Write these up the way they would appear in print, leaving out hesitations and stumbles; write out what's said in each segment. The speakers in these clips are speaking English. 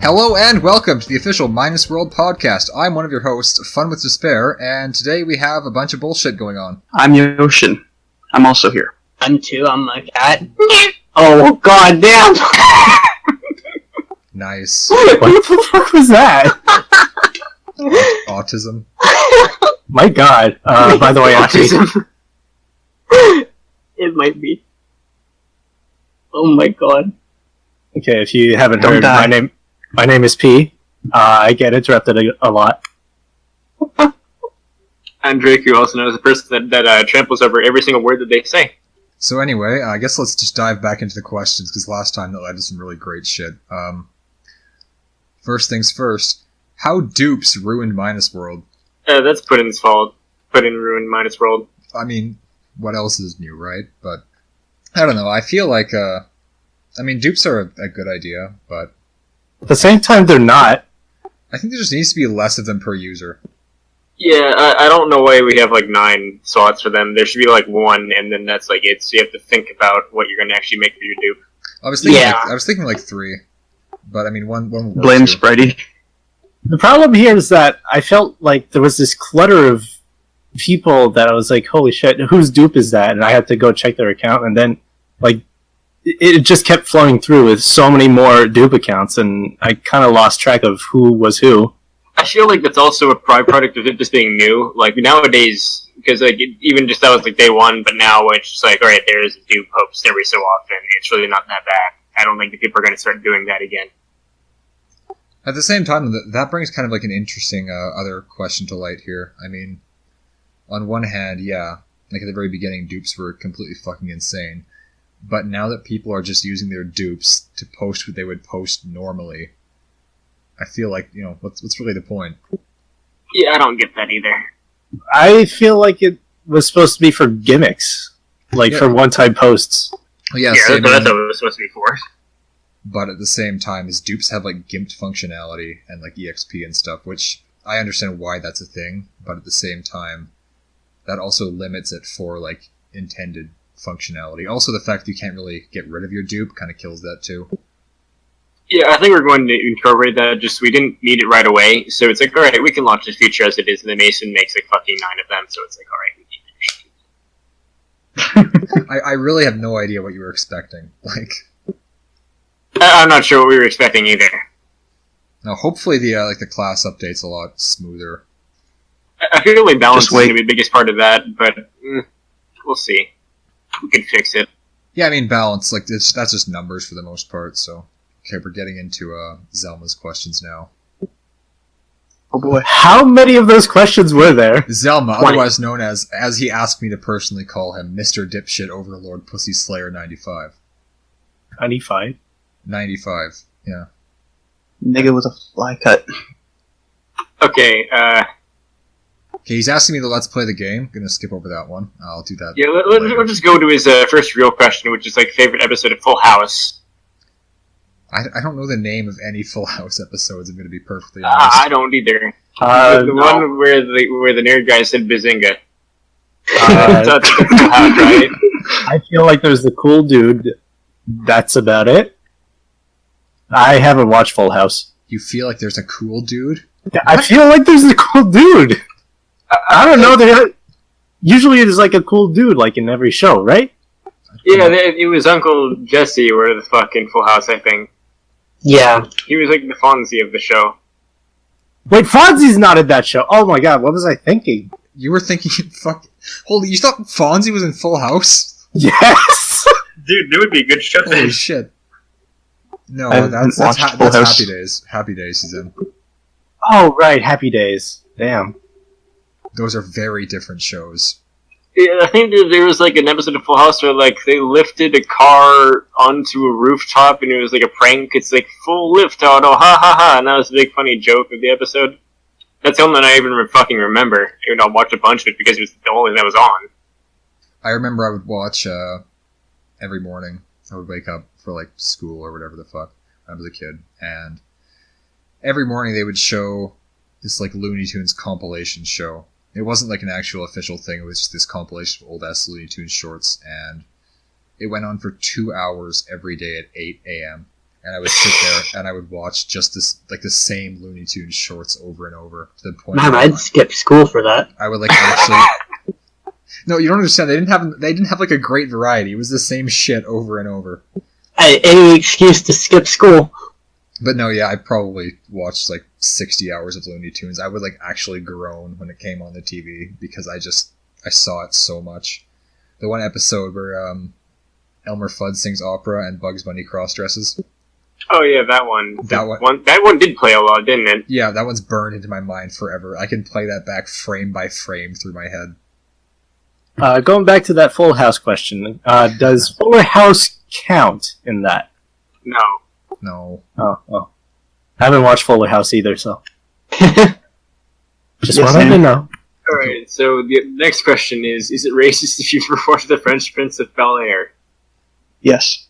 Hello and welcome to the official Minus World podcast. I'm one of your hosts, Fun with Despair, and today we have a bunch of bullshit going on. I'm Yoshin. I'm also here. I'm two. I'm a cat. Oh, god damn! Nice. What the fuck was that? Autism. My god. By the way, Autism. It might be. Oh my god. Okay, if you haven't Don't heard, die. my name is P. I get interrupted a lot. I'm Drake, who also knows a person that tramples over every single word that they say. So anyway, I guess let's just dive back into the questions, because last time that led to some really great shit. First things first, how dupes ruined Minus World? That's Puddin's fault. Puddin ruined Minus World. I mean, what else is new, right? But, I don't know, I feel like, dupes are a good idea, but At the same time, they're not. I think there just needs to be less of them per user. Yeah, I don't know why we have 9 slots for them. There should be 1, and then that's it. So you have to think about what you're going to actually make for your dupe. I was thinking 3, but I mean one will work Blame too. Spidey. The problem here is that I felt like there was this clutter of people that I was like, holy shit, whose dupe is that? And I had to go check their account, and then, it just kept flowing through with so many more dupe accounts, and I kind of lost track of who was who. I feel like that's also a byproduct of it just being new. Nowadays, because even just that was day 1, but now it's just alright, there is a dupe post every so often. It's really not that bad. I don't think the people are going to start doing that again. At the same time, that brings kind of an interesting other question to light here. I mean, on one hand, yeah, at the very beginning, dupes were completely fucking insane. But now that people are just using their dupes to post what they would post normally, I feel like, what's really the point? Yeah, I don't get that either. I feel like it was supposed to be for gimmicks, for one-time posts. Well, yeah, That's what it was supposed to be for. But at the same time, his dupes have gimped functionality and EXP and stuff, which I understand why that's a thing, but at the same time, that also limits it for intended functionality. Also, the fact that you can't really get rid of your dupe kind of kills that too. Yeah, I think we're going to incorporate that, just we didn't need it right away, so it's alright, we can launch this feature as it is, and then Mason makes fucking 9 of them, so it's alright, we keep it. I really have no idea what you were expecting. I'm not sure what we were expecting either. Now, hopefully the class update's a lot smoother. I feel like balance is Just wait. going to be the biggest part of that, but we'll see. We can fix it. Yeah, I mean, balance, that's just numbers for the most part, so... Okay, we're getting into Zelma's questions now. Oh boy. How many of those questions were there? Zelma, 20. otherwise known as he asked me to personally call him, Mr. Dipshit Overlord Pussy Slayer 95. 95. 95, yeah. Nigga with a fly cut. Okay, Okay, he's asking me to let's play the game. Gonna skip over that one. I'll do that. yeah, later. let's just go to his first real question, which is favorite episode of Full House. I don't know the name of any Full House episodes, I'm gonna be perfectly honest. I don't either. The No. one where the nerd guy said Bazinga. Uh, That's Full House, right? I feel like there's the cool dude. That's about it. I haven't watched Full House. You feel like there's a cool dude? I feel like there's a cool dude. I don't know. Usually there's a cool dude in every show, right? Yeah, it was Uncle Jesse or the fucking Full House, I think. Yeah. He was the Fonzie of the show. Wait, Fonzie's not in that show. Oh my god, what was I thinking? You were thinking, holy, you thought Fonzie was in Full House? Yes! Dude, there would be a good show. Holy shit. No, I haven't that's watched Full Happy House. Days. Happy Days he's in. Oh, right, Happy Days. Damn. Those are very different shows. Yeah, I think there was an episode of Full House where they lifted a car onto a rooftop and it was a prank. It's full lift auto, ha ha ha, and that was the big funny joke of the episode. That's the only one I even fucking remember. Even though I watched a bunch of it because it was the only thing that was on. I remember I would watch every morning. I would wake up for school or whatever the fuck when I was a kid, and every morning they would show this Looney Tunes compilation show. It wasn't an actual official thing, it was just this compilation of old-ass Looney Tunes shorts, and it went on for 2 hours every day at 8 a.m. and I would sit there and I would watch just the same Looney Tunes shorts over and over to the point. Man, I'd skip school for that. I would like actually. No, you don't understand. They didn't have like a great variety. It was the same shit over and over. Any excuse to skip school. But no, yeah, I probably watched like 60 hours of Looney Tunes. I would like actually groan when it came on the TV because I saw it so much. The one episode where Elmer Fudd sings opera and Bugs Bunny cross dresses. Oh yeah, that one. That one did play a lot, didn't it? Yeah, that one's burned into my mind forever. I can play that back frame by frame through my head. Going back to that Full House question, does Fuller House count in that? No. No. Oh. I haven't watched Fuller House either, so. Just Yes, wanted to ma'am. know. Alright, so the next question is it racist if you've ever watched The French Prince of Bel-Air? Yes.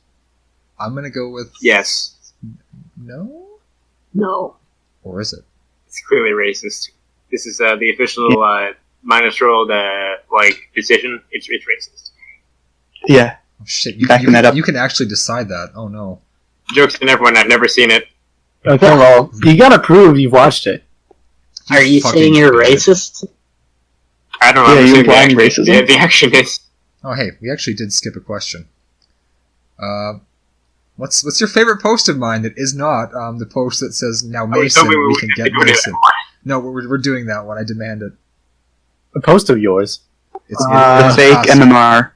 I'm gonna go with Yes. no, No. or is it? It's clearly racist. This is the official minus rolled decision. It's racist. Yeah. Oh shit! Backing that up. You can actually decide that. Oh no. Jokes to everyone, I've never seen it. Okay, well, you gotta prove you've watched it. Are you fucking saying you're idiot. racist? I don't know. Yeah, I'm you saying the implying action- racism? The action is. Oh hey, we actually did skip a question. What's your favorite post of mine that is not the post that says now Mason we can get Mason? No, we're doing that one. I demand it. A post of yours. It's The fake MMR.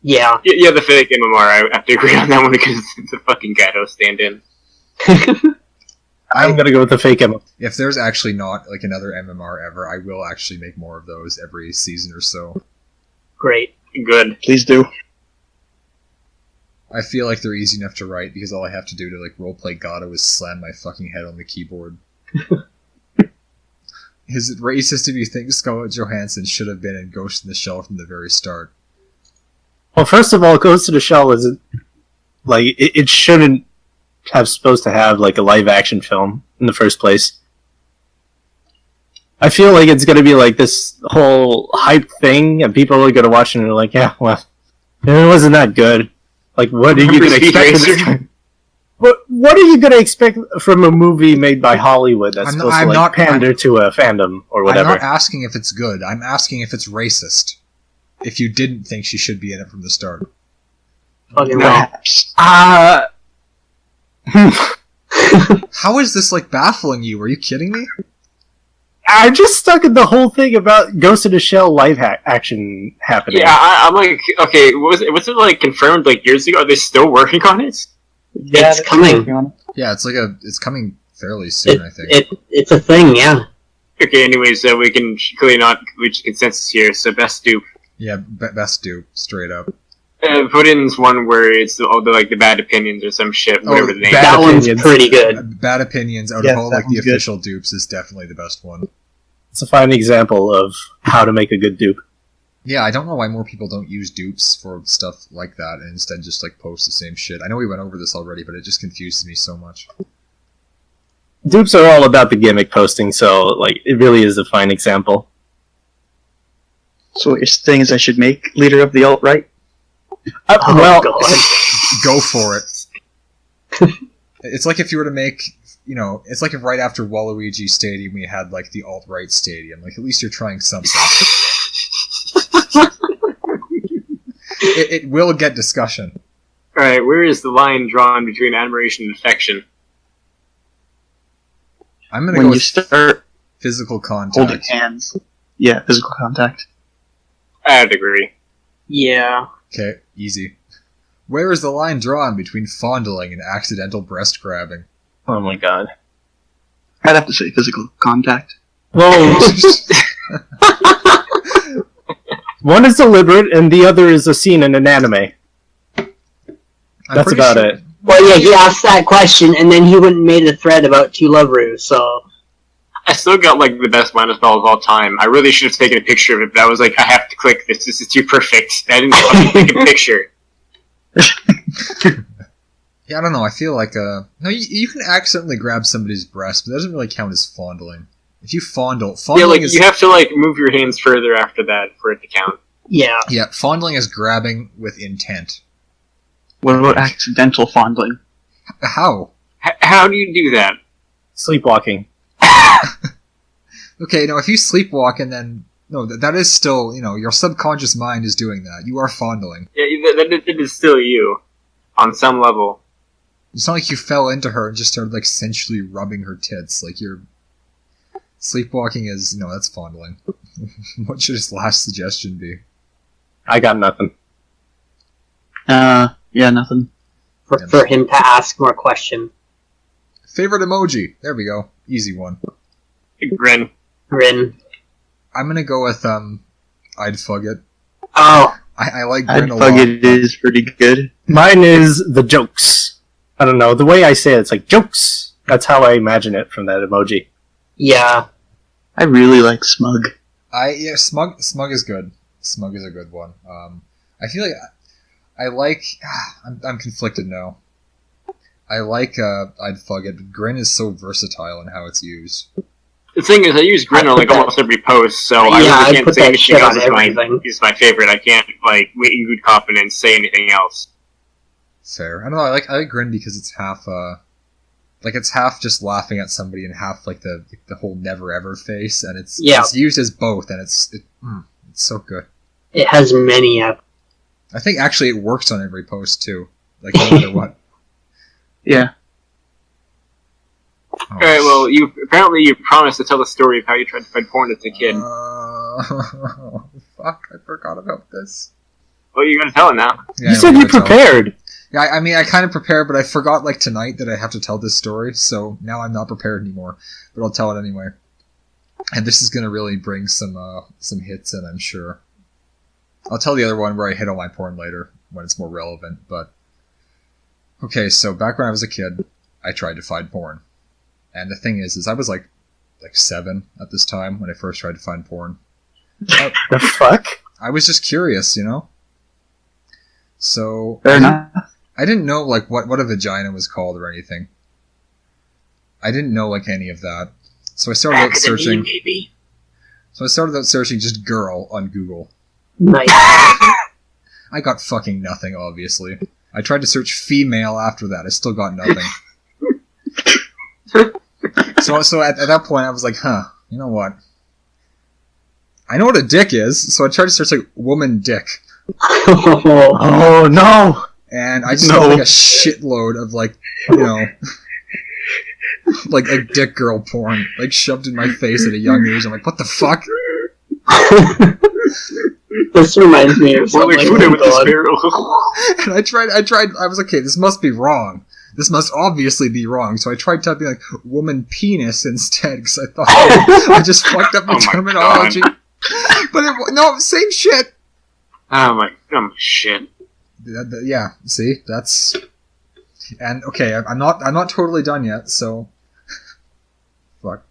Yeah. Yeah, the fake MMR. I have to agree on that one because it's a fucking ghetto stand-in. I'm gonna go with the fake Emma. If there's actually not like another MMR ever, I will actually make more of those every season or so. Great. Good. Please do. I feel like they're easy enough to write because all I have to do to like roleplay Gato is slam my fucking head on the keyboard. Is it racist if you think Scarlett Johansson should have been in Ghost in the Shell from the very start? Well, first of all, Ghost in the Shell isn't like it shouldn't have supposed to have like a live action film in the first place. I feel like it's gonna be like this whole hype thing, and people are gonna watch it and they're like, "Yeah, well, it wasn't that good." Like, what are you gonna Speed expect? Racer? What are you gonna expect from a movie made by Hollywood that's I'm supposed not- to I'm like not- pander to a fandom or I'm whatever? not asking if it's good. I'm asking if it's racist. If you didn't think she should be in it from the start. Fucking No. right. Perhaps. How is this like baffling you? Are you kidding me? I'm just stuck in the whole thing about Ghost in the Shell live action happening. Yeah, I'm like, okay, was it like confirmed like years ago? Are they still working on it? Yeah, It's coming. Yeah, it's coming fairly soon, I think. It's a thing, yeah. Okay, anyways, we can clearly not reach a consensus here, so best dupe. Yeah, best dupe, straight up. Put in one where it's all the like the bad opinions or some shit, whatever the name. bad That one's opinions. pretty good. Bad opinions out Yes, of all that like the one's good. official dupes is definitely the best one. It's a fine example of how to make a good dupe. Yeah, I don't know why more people don't use dupes for stuff like that and instead just like post the same shit. I know we went over this already, but it just confuses me so much. Dupes are all about the gimmick posting, so like it really is a fine example. So what you're saying is I should make leader of the alt-right? Oh, well, God. Go for it. It's like if you were to make, it's like if right after Waluigi Stadium we had like the alt-right stadium. Like at least you're trying something. It will get discussion. Alright, where is the line drawn between admiration and affection? I'm gonna When go you with start physical holding contact. hands. Yeah, physical contact. I'd agree. Yeah. Okay, easy. Where is the line drawn between fondling and accidental breast grabbing? oh my god. I'd have to say physical contact. Well, one is deliberate, and the other is a scene in an anime. I'm That's pretty about sure- it. Well, yeah, he asked that question, and then he went and made a thread about To Love Ru, so... I still got like the best minus spell of all time. I really should have taken a picture of it, but I was like, I have to click this. This is too perfect. I didn't fucking take a picture. Yeah, I don't know. I feel like no, you can accidentally grab somebody's breast, but that doesn't really count as fondling. If you fondling Yeah, like is you have to like move your hands further after that for it to count. Yeah. fondling is grabbing with intent. What about accidental fondling? How? How do you do that? Sleepwalking. Okay, no, if you sleepwalk and then... No, that is still, your subconscious mind is doing that. You are fondling. Yeah, that is still you, on some level. It's not like you fell into her and just started, like, sensually rubbing her tits. Like, you're... Sleepwalking is... No, that's fondling. What should his last suggestion be? I got nothing. Yeah, nothing. For him to ask more questions. Favorite emoji. There we go. Easy one. Grin. Grin. I'm gonna go with, I'd fug it. Oh. I like I'd Grin a fug lot. it is pretty good. Mine is the jokes. I don't know. The way I say it, it's like jokes. That's how I imagine it from that emoji. Yeah. I really like smug. Smug is good. Smug is a good one. I feel like I like... I'm conflicted now. I like, I'd fug it, but Grin is so versatile in how it's used. The thing is, I use Grin on like almost every post, so I really can't say anything else is my favorite. I can't, like, in good confidence say anything else. Fair. I don't know, I like Grin because it's half, it's half just laughing at somebody and half, like, the whole never ever face, and it's used as both, and it's so good. It has many I think, actually, it works on every post, too. Like, no matter what. Yeah. Oh, Alright, well, you promised to tell the story of how you tried to find porn as a kid. Fuck, I forgot about this. Well, you're gonna tell it now. Yeah, You said you tell it. prepared. Yeah, I mean, I kind of prepared, but I forgot, like, tonight that I have to tell this story, so now I'm not prepared anymore. But I'll tell it anyway. And this is gonna really bring some hits in, I'm sure. I'll tell the other one where I hit on my porn later, when it's more relevant, but... Okay, so back when I was a kid, I tried to find porn. And the thing is I was like 7 at this time when I first tried to find porn. The fuck? I was just curious, So Fair enough. I didn't know like what a vagina was called or anything. I didn't know like any of that. So I started out searching. So I started out searching just girl on Google. Nice. I got fucking nothing, obviously. I tried to search female after that. I still got nothing. So at that point, I was like, you know what? I know what a dick is, so I tried to search like woman dick. Oh no! And I just got like a shitload of like, like dick girl porn, like shoved in my face at a young age. I'm like, what the fuck? This reminds me of Well, something. like, with this barrel. And I tried, I was like, okay, this must be wrong. This must obviously be wrong. So I tried typing like woman penis instead because I thought I just fucked up the terminology. But no, same shit. Oh my shit. Yeah, see, that's... And, okay, I'm not totally done yet, so... Fuck.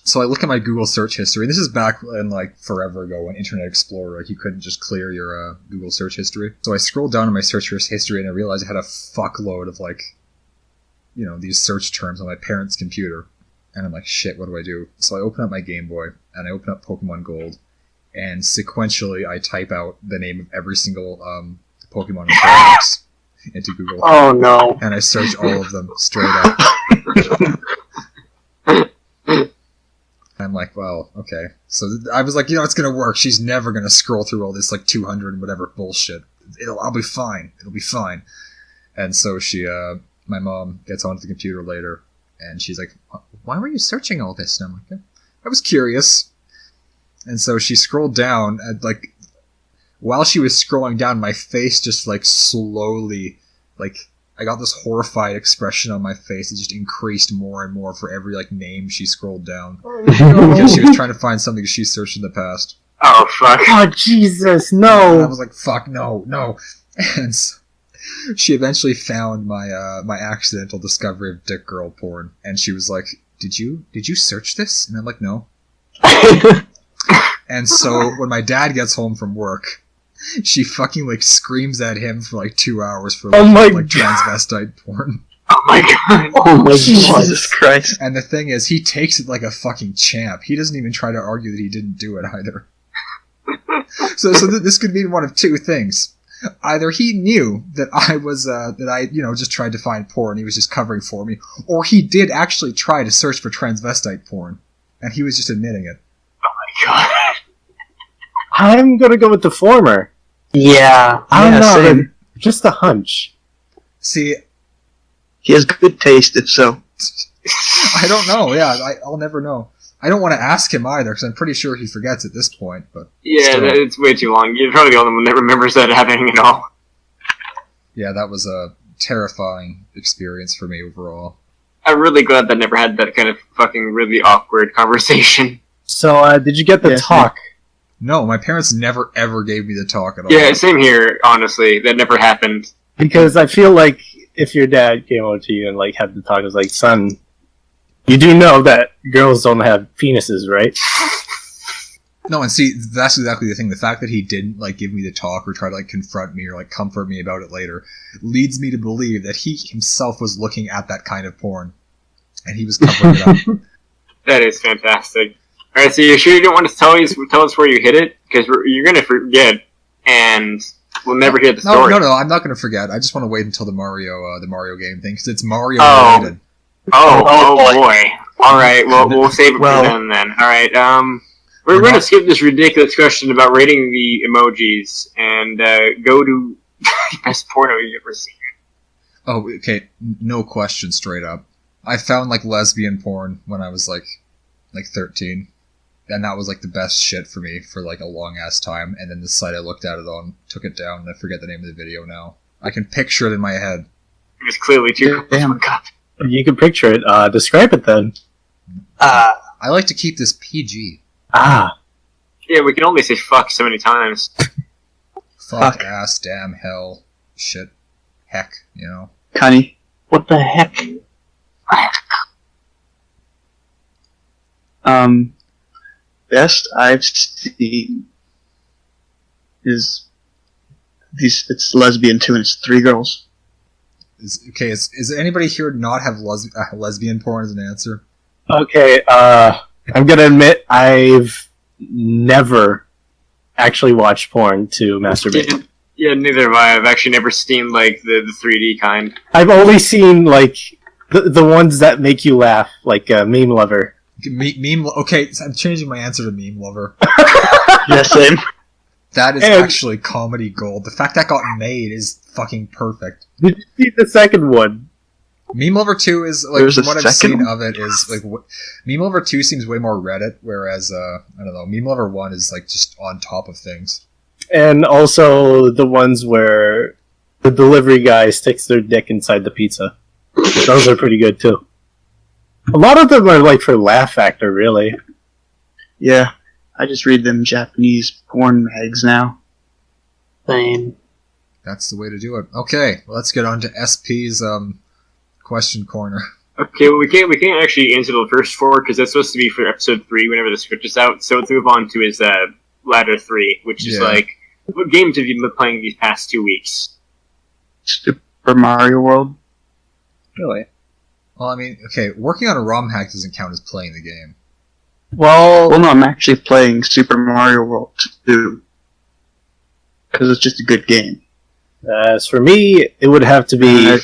So I look at my Google search history, and this is back in, like, forever ago when Internet Explorer, like, you couldn't just clear your Google search history. So I scrolled down in my search history, and I realized I had a fuckload of, like, these search terms on my parents' computer. And I'm like, shit, what do I do? So I open up my Game Boy, and I open up Pokemon Gold, and sequentially I type out the name of every single Pokemon in Pokedex into Google. Oh no. And I search all of them straight up. I'm like, well, okay. So I was like, it's gonna work. She's never gonna scroll through all this like 200 and whatever bullshit. I'll be fine. It'll be fine. And so my mom gets onto the computer later, and she's like, why were you searching all this? And I'm like, I was curious. And so she scrolled down, and like, while she was scrolling down, my face just like slowly, like, I got this horrified expression on my face. It just increased more and more for every like name she scrolled down. Because she was trying to find something she searched in the past. Oh fuck. Oh Jesus, And no! I was like, fuck, no. And so she eventually found my my accidental discovery of dick girl porn. And she was like, did you search this? And I'm like, no. And so when my dad gets home from work, she fucking like screams at him for like 2 hours for like transvestite porn. Oh my god. Oh my god. Jesus Christ. And the thing is, he takes it like a fucking champ. He doesn't even try to argue that he didn't do it either. So this could mean one of two things. Either he knew that I was, that I, just tried to find porn, he was just covering for me, or he did actually try to search for transvestite porn, and he was just admitting it. Oh my god. I'm gonna go with the former. Yeah. I don't know. same. Just a hunch. See, He has good taste, if so. I don't know, yeah, I'll never know. I don't want to ask him either, because I'm pretty sure he forgets at this point, but... Yeah, still. it's way too long. You're probably the only one that remembers that happening at all. Yeah, that was a terrifying experience for me overall. I'm really glad that I never had that kind of fucking really awkward conversation. So, did you get the Yeah, talk? No, my parents never ever gave me the talk at all. Yeah, same here, honestly. That never happened. Because I feel like if your dad came over to you and like had the talk, it was like, son, you do know that girls don't have penises, right? No, and see, that's exactly the thing. The fact that he didn't, like, give me the talk or try to, like, confront me or, like, comfort me about it later leads me to believe that he himself was looking at that kind of porn. And he was covering it up. That is fantastic. Alright, so you sure you don't want to tell us where you hit it? Because you're going to forget, and we'll never hear the story. No, I'm not going to forget. I just want to wait until the Mario game thing, because it's Mario Oh. related. Oh boy. boy. Alright, well, we'll save it for then. Alright, we're going to skip this ridiculous question about rating the emojis and go to best porno you've ever seen. Oh, okay, no question, straight up. I found, like, lesbian porn when I was, like 13. And that was, like, the best shit for me for, like, a long-ass time. And then the site I looked at it on took it down, and I forget the name of the video now. I can picture it in my head. It was clearly too... Damn. Oh, God. You can picture it. Describe it then. I like to keep this PG. Yeah, we can only say fuck so many times. Fuck, Fuck. ass, damn, hell, shit, heck, Connie. What the heck? Best I've seen is it's lesbian too, and it's 3 girls. Is anybody here not have lesbian porn as an answer? Okay, I'm gonna admit I've never actually watched porn to masturbate. Yeah, neither have I. I've actually never seen, like, the 3D kind. I've only seen, like, the ones that make you laugh, like Meme Lover. Meme. Okay, so I'm changing my answer to meme lover. Yeah, same. That is And- actually comedy gold. The fact that got made is fucking perfect. Did you see the second one? Meme Lover 2 is, like, There's a what I've second seen one? of it is, like, Meme Lover 2 seems way more Reddit, whereas, I don't know, Meme Lover 1 is, like, just on top of things. And also the ones where the delivery guy sticks their dick inside the pizza. Those are pretty good too. A lot of them are like for laugh factor, really. Yeah, I just read them Japanese porn mags now. Same. That's the way to do it. Okay, let's get on to SP's, question corner. Okay, well, we can't actually answer the first 4, because that's supposed to be for episode 3 whenever the switch is out, so let's move on to his, Ladder 3, which is Yeah. like, what games have you been playing these past 2 weeks? Super Mario World. Really? Well, I mean, okay, working on a ROM hack doesn't count as playing the game. Well, no, I'm actually playing Super Mario World 2. Because it's just a good game. As for me, it would have to be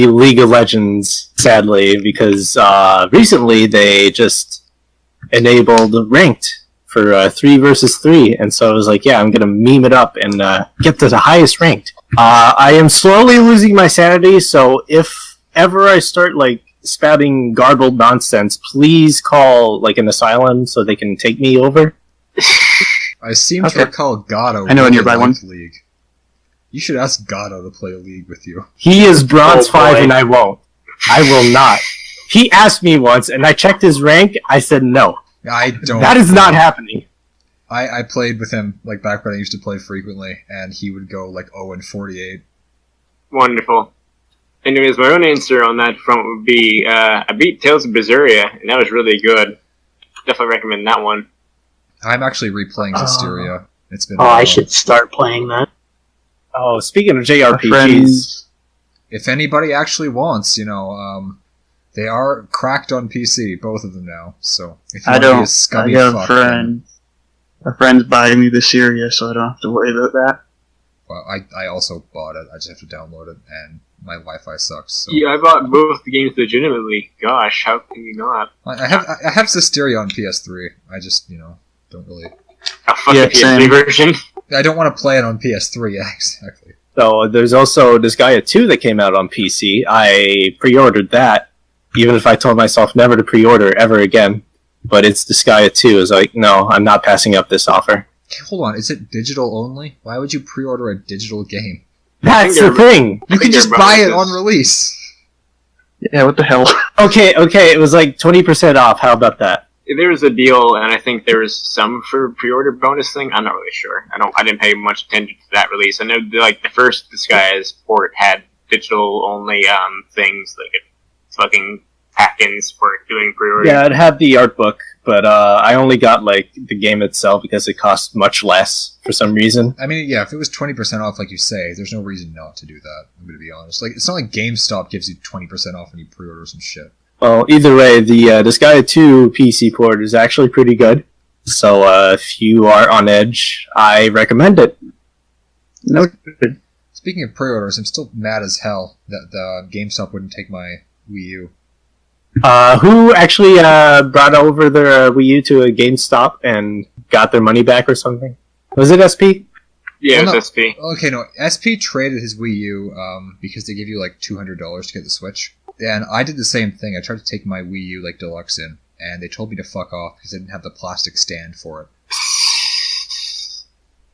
League of Legends, sadly, because recently they just enabled ranked for 3 versus 3, and so I was like, yeah, I'm gonna meme it up and get to the highest ranked. I am slowly losing my sanity, so if ever I start like spouting garbled nonsense, please call like an asylum so they can take me over. I seem Okay. to recall Gatto. I know a really nearby liked one. League. You should ask Gatto to play a League with you. He is bronze Oh, 5 boy. and I won't. I will not. He asked me once and I checked his rank, I said no. I don't. That is not happening. I played with him like back when I used to play frequently, and he would go like 0-48. Wonderful. Anyways, my own answer on that front would be, I beat Tales of Berseria, and that was really good. Definitely recommend that one. I'm actually replaying Hysteria. It's been. Oh, a I while. should start playing that. Oh, speaking of My JRPGs, friends, If anybody actually wants, they are cracked on PC, both of them now. So if you I want to be a don't. I scummy got fuck, a friend. A friend's buying me the Syria, so I don't have to worry about that. I also bought it. I just have to download it, and my Wi-Fi sucks. So. Yeah, I bought both the games legitimately. Gosh, how can you not? I have Systeria on PS3. I just don't really. A fucking Yeah, PS3 same. version. I don't want to play it on PS3. Yeah, exactly. So there's also Disgaea 2 that came out on PC. I pre-ordered that, even if I told myself never to pre-order ever again. But it's Disgaea 2. It's like, no, I'm not passing up this offer. Hold on, is it digital only? Why would you pre-order a digital game? That's they're- the thing! You can they're just buy it bonuses. on release. Yeah, what the hell? Okay, it was like 20% off. How about that? There was a deal, and I think there was some for pre-order bonus thing. I'm not really sure. I didn't pay much attention to that release. I know like the first Disguise port had digital only things like it fucking pack-ins for doing pre-order. Yeah, it had the art book, but I only got like the game itself because it cost much less for some reason. I mean, yeah, if it was 20% off, like you say, there's no reason not to do that. I'm gonna be honest. Like, it's not like GameStop gives you 20% off when you pre-order some shit. Well, either way, the Disgaea 2 PC port is actually pretty good. So if you are on edge, I recommend it. No. Speaking of pre-orders, I'm still mad as hell that the GameStop wouldn't take my Wii U. Who actually brought over their Wii U to a GameStop and got their money back or something? Was it SP? Yeah, Well, it was SP. Okay, no, SP traded his Wii U because they give you like $200 to get the Switch. And I did the same thing. I tried to take my Wii U like Deluxe in, and they told me to fuck off because I didn't have the plastic stand for it.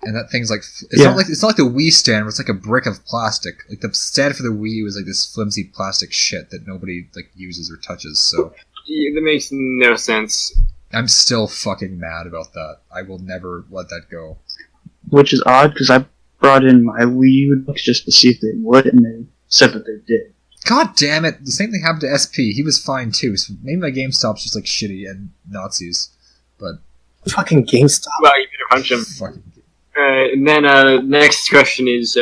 And that thing's like it's not like the Wii stand where it's like a brick of plastic. Like the stand for the Wii U is like this flimsy plastic shit that nobody like uses or touches. So Yeah, that makes no sense. I'm still fucking mad about that. I will never let that go. Which is odd, because I brought in my Wii U just to see if they would, and they said that they did. God damn it! The same thing happened to SP. He was fine too. So maybe my GameStop's just like shitty and Nazis. But Fucking GameStop. Well, you better punch him. fucking And then next question is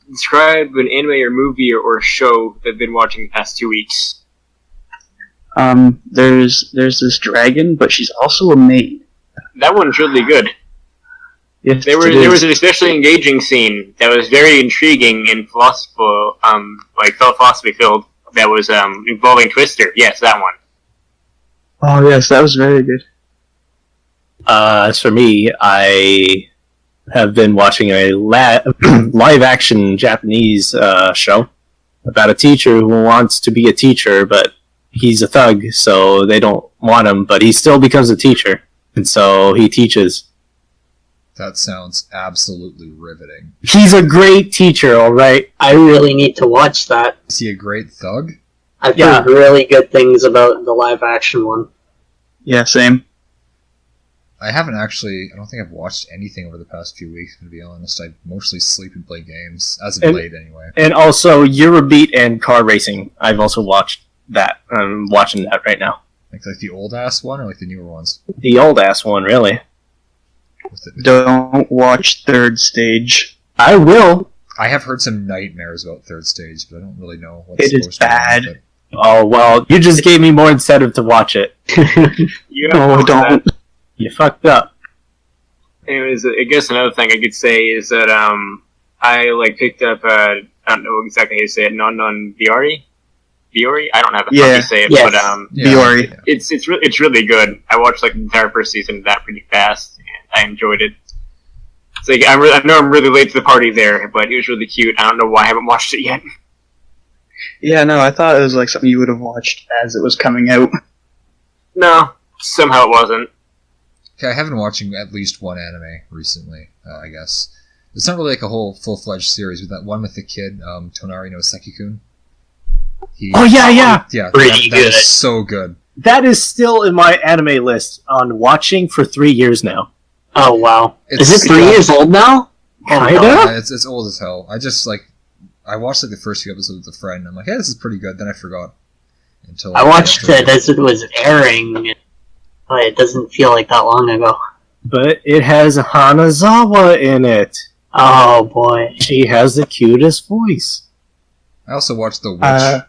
describe an anime or movie or show that I've been watching the past 2 weeks. There's this dragon, but she's also a maid. That one's really good. Yes, There it was is. an especially engaging scene that was very intriguing and philosophical, philosophy filled. That was involving Twister. Yes, that one. Oh yes, that was very good. As for me, I have been watching a live-action Japanese show about a teacher who wants to be a teacher, but he's a thug, so they don't want him, but he still becomes a teacher, and so he teaches. That sounds absolutely riveting. He's a great teacher, alright? I really need to watch that. Is he a great thug? I've Yeah. heard really good things about the live action one. Yeah, same. I haven't actually. I don't think I've watched anything over the past few weeks. To be honest, I mostly sleep and play games as of And- late, anyway. And also, Eurobeat and car racing. I've also watched that. I'm watching that right now. Like the old ass one or like the newer ones. The old-ass one, really. Don't watch Third Stage. I will. I have heard some nightmares about Third Stage, but I don't really know what's It is supposed to be wrong bad. with it. Oh, well, you just gave me more incentive to watch it. You No, don't. You fucked up. Anyways, I guess another thing I could say is that I picked up I don't know exactly how you say it, non Biori. Biori? I don't know how the fuck Yeah. you say it, Yes. but Biori. yeah. it's really good. I watched like the entire first season of that pretty fast, and I enjoyed it. It's like I know I'm really late to the party there, but it was really cute. I don't know why I haven't watched it yet. Yeah, no, I thought it was like something you would have watched as it was coming out. No, somehow it wasn't. Okay, I have been watching at least one anime recently. I guess it's not really like a whole full-fledged series, but that one with the kid, Tonari no Seki-kun. Oh, yeah. Yeah, Pretty that good. is so good. That is still in my anime list on watching for 3 years now. Oh wow! It's, Is it 3 years old now? Kinda? Yeah, it's old as hell. I watched like the first few episodes with a friend. And I'm like, hey, this is pretty good. Then I forgot until I watched after- it as it was airing. But it doesn't feel like that long ago. But it has Hanazawa in it. Oh boy! She has the cutest voice. I also watched The Witch.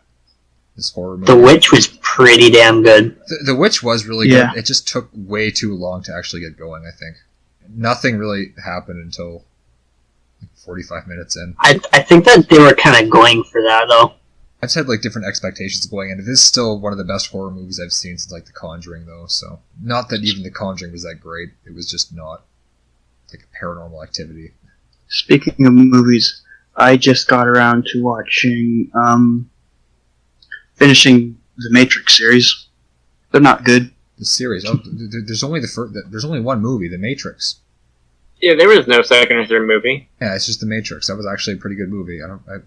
This horror movie. The Witch was pretty damn good. The Witch was really Yeah. good. It just took way too long to actually get going, I think. Nothing really happened until like 45 minutes in. I think that they were kind of going for that though. I just had like different expectations going in. It is still one of the best horror movies I've seen since like The Conjuring, though. So not that even The Conjuring was that great. It was just not like a Paranormal Activity. Speaking of movies, I just got around to watching, finishing the Matrix series. They're not good. The series. Oh, there's only there's only one movie, The Matrix. Yeah, there was no second or third movie. Yeah, it's just The Matrix. That was actually a pretty good movie.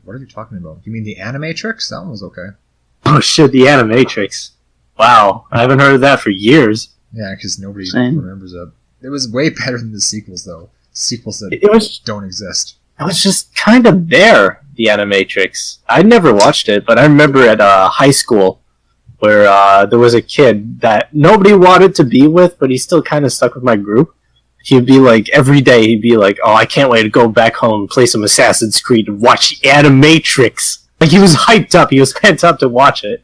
What are you talking about? You mean the Animatrix? That one was okay. Oh shit, the Animatrix. Wow, I haven't heard of that for years. Yeah, because nobody Same. remembers it. It was way better than the sequels, though. Sequels that It was don't exist. just kind of there, the Animatrix. I never watched it, but I remember at high school where there was a kid that nobody wanted to be with, but he still kind of stuck with my group. He'd be like, every day he'd be like, oh, I can't wait to go back home and play some Assassin's Creed and watch the Animatrix. Like, he was hyped up. He was pent up to watch it.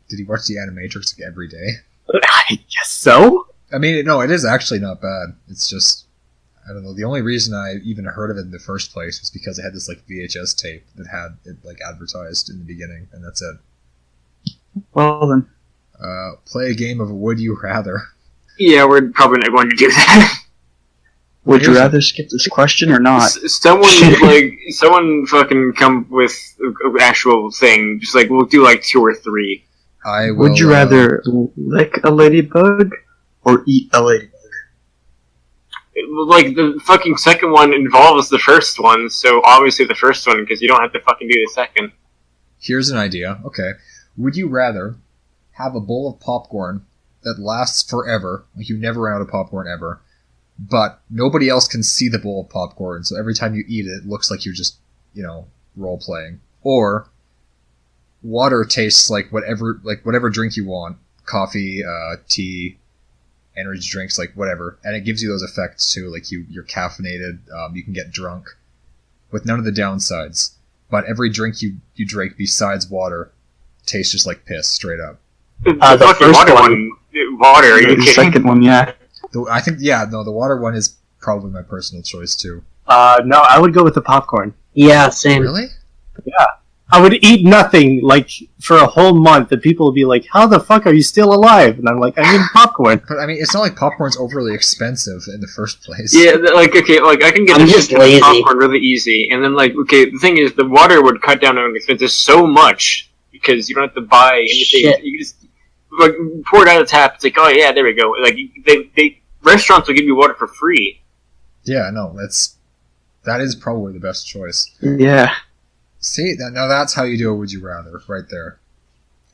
Did he watch the Animatrix like every day? I guess so. I mean, no, it is actually not bad. It's just, I don't know. The only reason I even heard of it in the first place was because it had this like VHS tape that had it like advertised in the beginning, and that's it. Well then, Play a game of Would You Rather. Yeah, we're probably not going to do that. would you rather skip this question or not? Someone fucking come with an actual thing. Just like, we'll do like 2 or 3. I will. Would you rather lick a ladybug or eat a ladybug? Like, the fucking second one involves the first one, so obviously the first one, because you don't have to fucking do the second. Here's an idea. Okay. Would you rather have a bowl of popcorn that lasts forever, like you never run out of popcorn ever, but nobody else can see the bowl of popcorn, so every time you eat it, it looks like you're just, role-playing? Or water tastes like whatever drink you want, coffee, tea, energy drinks, like whatever, and it gives you those effects too, like you're caffeinated, you can get drunk, with none of the downsides, but every drink you drink besides water tastes just like piss, straight up. The The fucking first water one- water, are you The kidding? second one, yeah. I think, the water one is probably my personal choice too. No, I would go with the popcorn. Yeah, same. Really? I would eat nothing, like, for a whole month, and people would be like, how the fuck are you still alive? And I'm like, I need popcorn. But I mean, it's not like popcorn's overly expensive in the first place. Yeah, okay, like I can get I'm the just shit lazy. popcorn really easy, and then like, okay, the thing is, the water would cut down on expenses so much because you don't have to buy anything. Shit. You just like pour it out of the tap. It's like, oh yeah, there we go. Like they restaurants will give you water for free. Yeah, no, that is probably the best choice. Yeah. See, now that's how you do a Would You Rather, right there.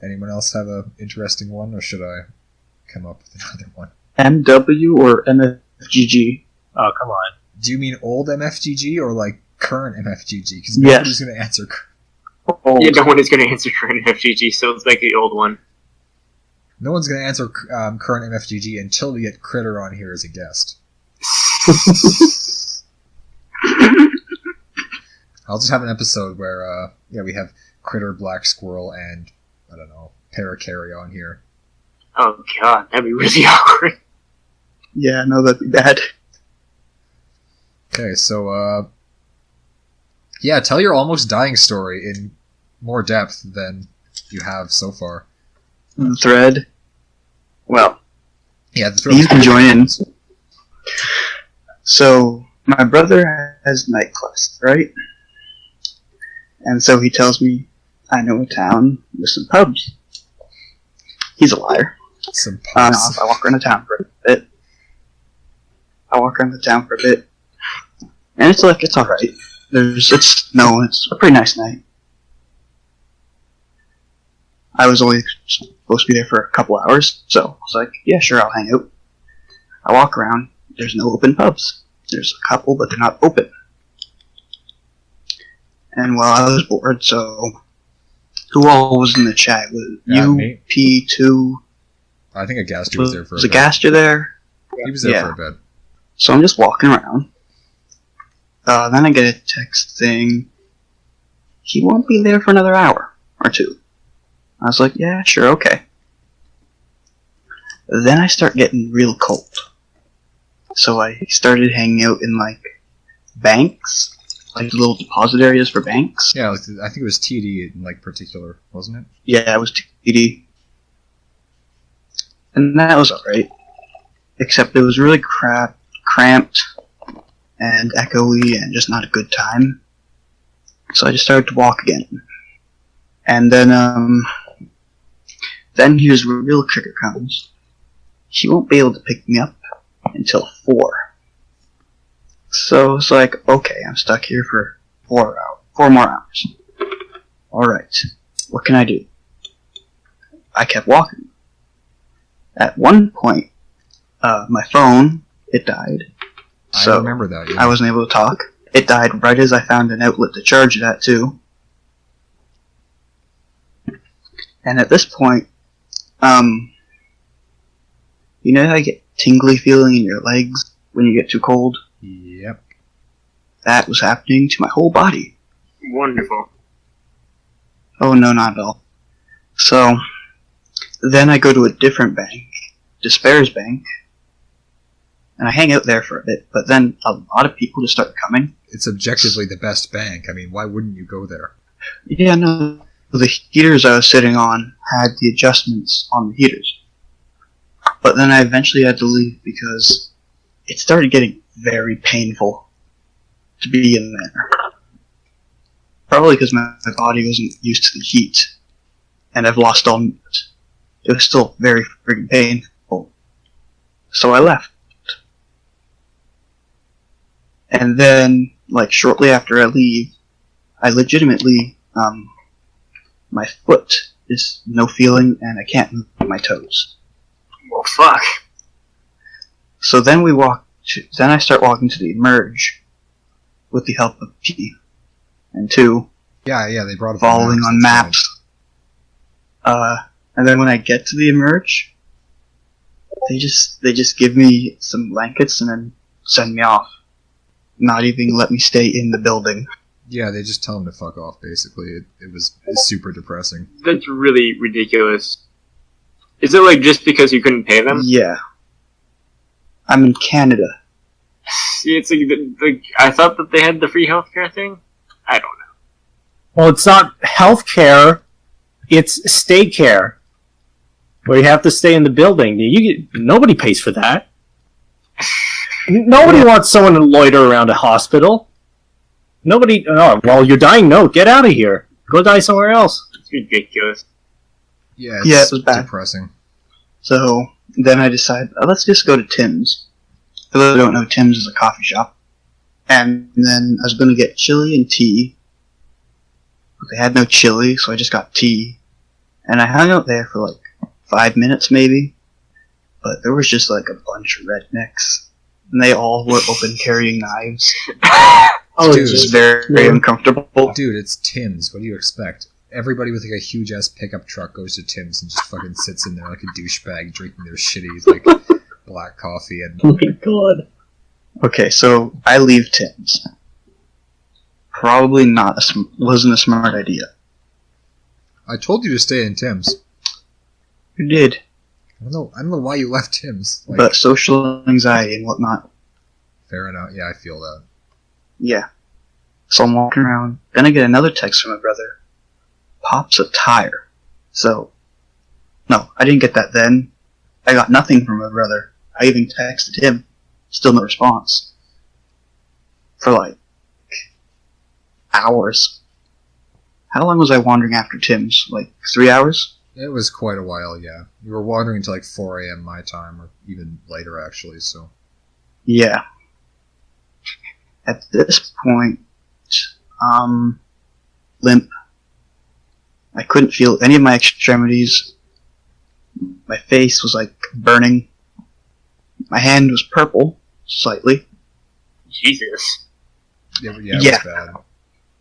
Anyone else have a interesting one, or should I come up with another one? MW or MFGG? Oh, come on. Do you mean old MFGG or like current MFGG? Because Yes. nobody's going to answer. Old. Yeah, no one is going to answer current FGG, so it's like the old one. No one's going to answer current MFGG until we get Critter on here as a guest. I'll just have an episode where, we have Critter, Black Squirrel, and, I don't know, Paracarry on here. Oh god, that'd be really awkward. Yeah, no, that'd be bad. Okay, so, tell your almost dying story in more depth than you have so far. The thread. Well, Yeah, you can join in. So, my brother has night class, right? And so he tells me, I know a town with some pubs. He's a liar. Some pubs. I walk around the town for a bit. And it's alright. It's a pretty nice night. I was only supposed to be there for a couple hours, so I was like, yeah, sure, I'll hang out. I walk around, there's no open pubs. There's a couple, but they're not open. And while I was bored, so who all was in the chat? Was you, me. P2? I think a Gaster was there for a Was bit. a Gaster there? He was there Yeah. for a bit. So I'm just walking around. Then I get a text saying, he won't be there for another hour or two. I was like, yeah, sure, okay. Then I start getting real cold. So I started hanging out in, banks like the little deposit areas for banks. Yeah, like, I think it was TD in like particular, wasn't it? Yeah, it was TD. And that was alright. Except it was really cramped and echoey and just not a good time. So I just started to walk again. And then here's where the real kicker comes. He won't be able to pick me up until 4. So it's like, okay, I'm stuck here for 4 more hours. Alright, what can I do? I kept walking. At one point, my phone, it died. So I remember that, yeah. I wasn't able to talk. It died right as I found an outlet to charge it at, too. And at this point, you know how you get tingly feeling in your legs when you get too cold? Yep. That was happening to my whole body. Wonderful. Oh no, not at all. So, then I go to a different bank, Despair's Bank, and I hang out there for a bit, but then a lot of people just start coming. It's objectively the best bank. I mean, why wouldn't you go there? Yeah, no, the heaters I was sitting on had the adjustments on the heaters. But then I eventually had to leave because it started getting very painful to be in there. Probably because my body wasn't used to the heat, and I've lost all movement. It was still very freaking painful. So I left. And then, like, shortly after I leave, I legitimately, my foot is no feeling, and I can't move my toes. Well, fuck. So then then I start walking to the Emerge with the help of P and 2, Yeah, they brought up following on that's maps. And then when I get to the Emerge, they just give me some blankets and then send me off. Not even let me stay in the building. Yeah, they just tell him to fuck off, basically. It's super depressing. That's really ridiculous. Is it like just because you couldn't pay them? Yeah. I'm in Canada. See, it's like I thought that they had the free healthcare thing. I don't know. Well, it's not healthcare; it's stay care, where you have to stay in the building. Nobody pays for that. Nobody wants someone to loiter around a hospital. Nobody. Oh, well, you're dying. No, get out of here. Go die somewhere else. It's ridiculous. Yeah, Yeah, it was bad. depressing. So then I decided, let's just go to Tim's. For those who don't know, Tim's is a coffee shop. And then I was going to get chili and tea. But they had no chili, so I just got tea. And I hung out there for like 5 minutes maybe. But there was just like a bunch of rednecks. And they all were open carrying knives. Oh, Dude, It was geez. very uncomfortable. Dude, it's Tim's. What do you expect? Everybody with like a huge ass pickup truck goes to Tim's and just fucking sits in there like a douchebag drinking their shitty like black coffee and Oh my god. Okay, so I leave Tim's. Probably wasn't a smart idea. I told you to stay in Tim's. You did. I don't know why you left Tim's. Like, But social anxiety and whatnot. fair enough. Yeah, I feel that. Yeah. So I'm walking around. Then I get another text from my brother. Pops a tire. So, no, I didn't get that then. I got nothing from my brother. I even texted him. Still no response. For like hours. How long was I wandering after Tim's? Like 3 hours? It was quite a while, yeah. We were wandering until like 4 a.m. my time, or even later actually, so. Yeah. At this point, limp. I couldn't feel any of my extremities. My face was like burning. My hand was purple, slightly. Jesus. Yeah, it Yeah. was bad.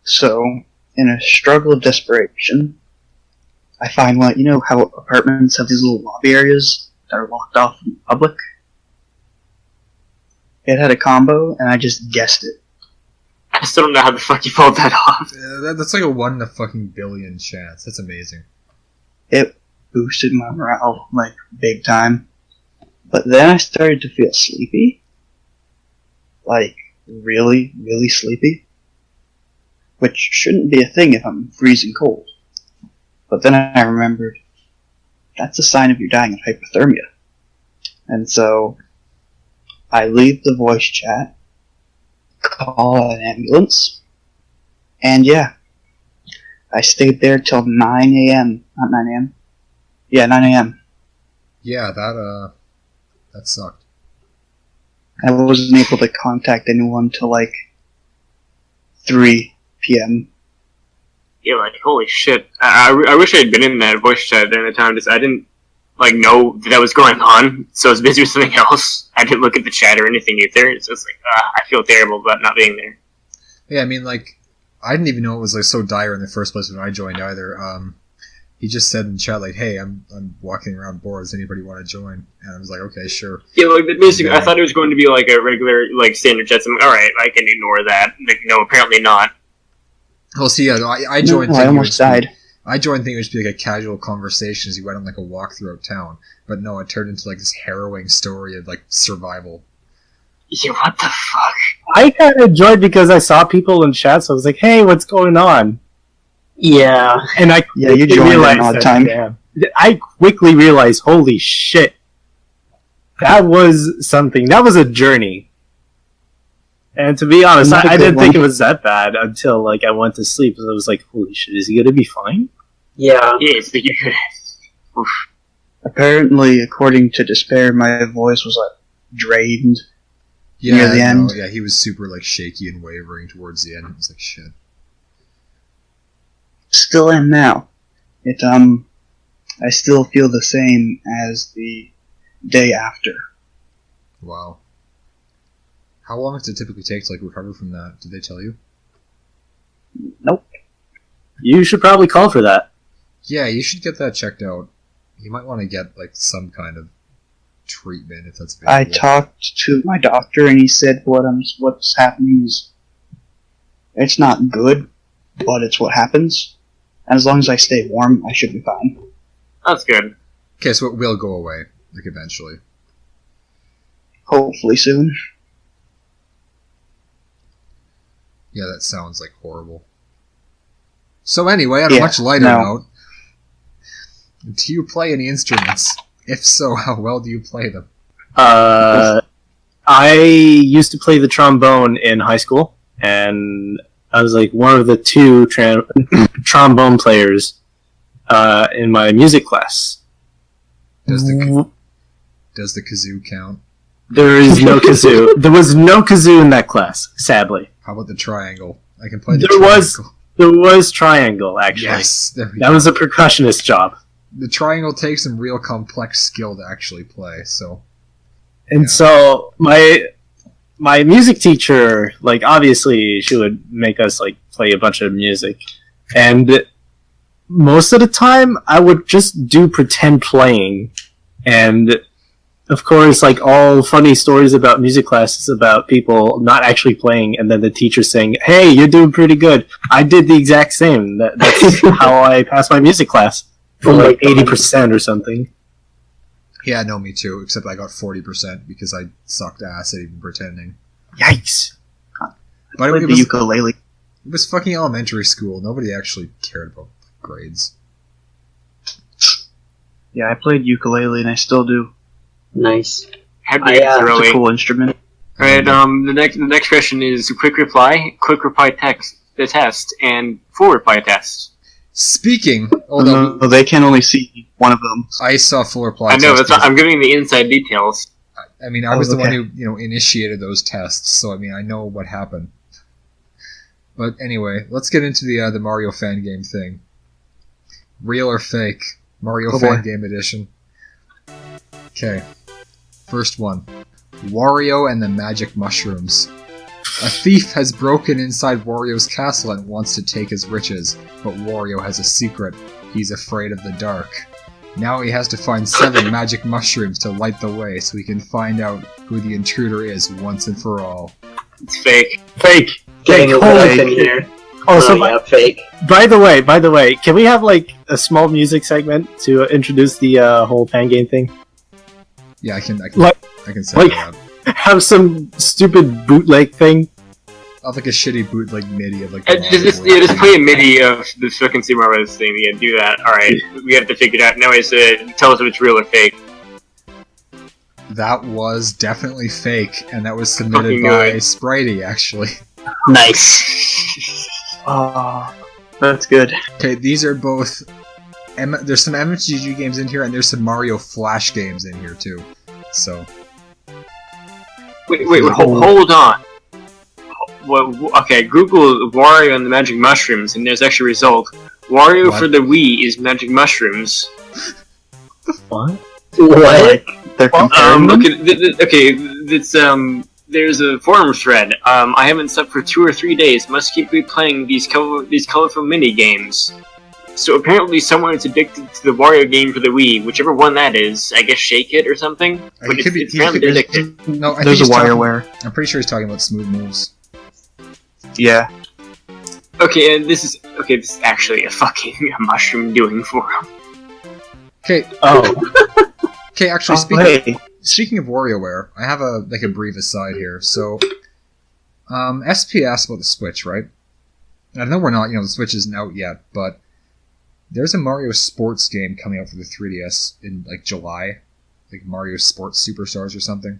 So, in a struggle of desperation, I find you know how apartments have these little lobby areas that are locked off from the public? It had a combo, and I just guessed it. I still don't know how the fuck you pulled that off. That's like a 1 in a fucking billion chance. That's amazing. It boosted my morale, like, big time. But then I started to feel sleepy. Like, really, really sleepy. which shouldn't be a thing if I'm freezing cold. But then I remembered, that's a sign of you dying of hypothermia. And so I leave the voice chat, call an ambulance, and yeah, I stayed there till 9 a.m. Not 9 a.m. Yeah, 9 a.m. Yeah, that sucked. I wasn't able to contact anyone till like 3 p.m. Yeah, like, holy shit. I wish I had been in that voice chat during the time. I didn't, like, know that was going on, so I was busy with something else. I didn't look at the chat or anything either. So it's like, I feel terrible about not being there. Yeah, I mean, like, I didn't even know it was like so dire in the first place when I joined either. He just said in the chat, like, hey, I'm walking around bored. Does anybody want to join? And I was like, okay, sure. Yeah, like, basically, I thought it was going to be like a regular, like, standard chat. So I'm like, alright, I can ignore that. Like, no, apparently not. Well, see, yeah, I joined. I almost died. I joined thinking it would be like a casual conversation as you went on like a walk throughout town, but no, it turned into like this harrowing story of like survival. Yeah, what the fuck? I kind of enjoyed because I saw people in chat, so I was like, "Hey, what's going on?" Yeah. And I Yeah, you quickly joined realized in all the that, time. damn. I quickly realized, holy shit, that was something. That was a journey. And to be honest, Not a I good didn't think it one. was that bad until like I went to sleep. So I was like, "Holy shit, is he gonna be fine?" Yeah. Yeah, it's like, oof. Apparently, according to Despair, my voice was like drained. Yeah, Near the no, end. yeah, he was super like shaky and wavering towards the end. It was like shit. Still am now. I still feel the same as the day after. Wow. How long does it typically take to like recover from that? Did they tell you? Nope. You should probably call for that. Yeah, you should get that checked out. You might want to get like some kind of treatment if that's available. I talked to my doctor and he said what's happening is it's not good, but it's what happens. And as long as I stay warm, I should be fine. That's good. Okay, so it will go away, like eventually. Hopefully soon. Yeah, that sounds like horrible. So anyway, on a Yeah, much lighter no. note, do you play any instruments? If so, how well do you play them? I used to play the trombone in high school, and I was like one of the two trombone players in my music class. Does the kazoo count? There is no kazoo. There was no kazoo in that class, sadly. How about the triangle? I can play the There was- triangle. There was triangle, actually. Yes, there we That go. was a percussionist job. The triangle takes some real complex skill to actually play, so... And Yeah. so my music teacher, like, obviously she would make us like play a bunch of music, and most of the time I would just do pretend playing, and of course, like all funny stories about music classes about people not actually playing, and then the teacher saying, "Hey, you're doing pretty good." I did the exact same. That's how I passed my music class for like 80% or something. Yeah, no, me too, except I got 40% because I sucked ass at even pretending. Yikes! But Played it the was, ukulele. it was fucking elementary school. Nobody actually cared about grades. Yeah, I played ukulele and I still do. Nice. Had I, to it's It's really. a cool instrument. Alright, the next question is quick reply text, the test, and full reply test. Speaking, although No, they can only see one of them. I saw full reply I know, tests that's not, because- I'm giving the inside details. I mean, I was the one okay. who, initiated those tests, so I mean, I know what happened. But anyway, let's get into the Mario fan game thing. Real or fake? Mario Oh, fan boy. game edition. Okay. First one. Wario and the Magic Mushrooms. A thief has broken inside Wario's castle and wants to take his riches, but Wario has a secret. He's afraid of the dark. Now he has to find 7 magic mushrooms to light the way so he can find out who the intruder is once and for all. It's fake. Fake. Getting Fake. a Holy in here. Also, Oh, yeah, fake. by the way, can we have like a small music segment to introduce the whole fan game thing? Yeah, I can Like- set like- that up. Have some stupid bootleg thing. Of like a shitty bootleg MIDI of like. Just play a MIDI of the fucking Super Mario Bros. Thing. Yeah, do that. All right, we have to figure it out. Now, tell us if it's real or fake. That was definitely fake, and that was submitted Fucking by good. Spritey, actually. Nice. Oh, that's good. Okay, these are both. There's some MTG games in here, and there's some Mario Flash games in here too. So. Wait, hold on. Okay, Google Wario and the Magic Mushrooms, and there's actually a result. Wario What? for the Wii is Magic Mushrooms. What? What? Like, they're comparing them? There's a forum thread. I haven't slept for 2 or 3 days. Must keep replaying these colorful mini games. So apparently someone is addicted to the Wario game for the Wii, whichever one that is. I guess Shake It or something. But He could be- it's he apparently could- addicted. No, I think There's a he's talking- WarioWare. I'm pretty sure he's talking about Smooth Moves. Yeah. Okay, and this is actually a fucking mushroom doing forum. Okay, Oh, okay. Actually, Hey, speaking of WarioWare, I have a brief aside here. So, SP asked about the Switch, right? And I know we're not, the Switch isn't out yet, but there's a Mario Sports game coming out for the 3DS in like July, like Mario Sports Superstars or something.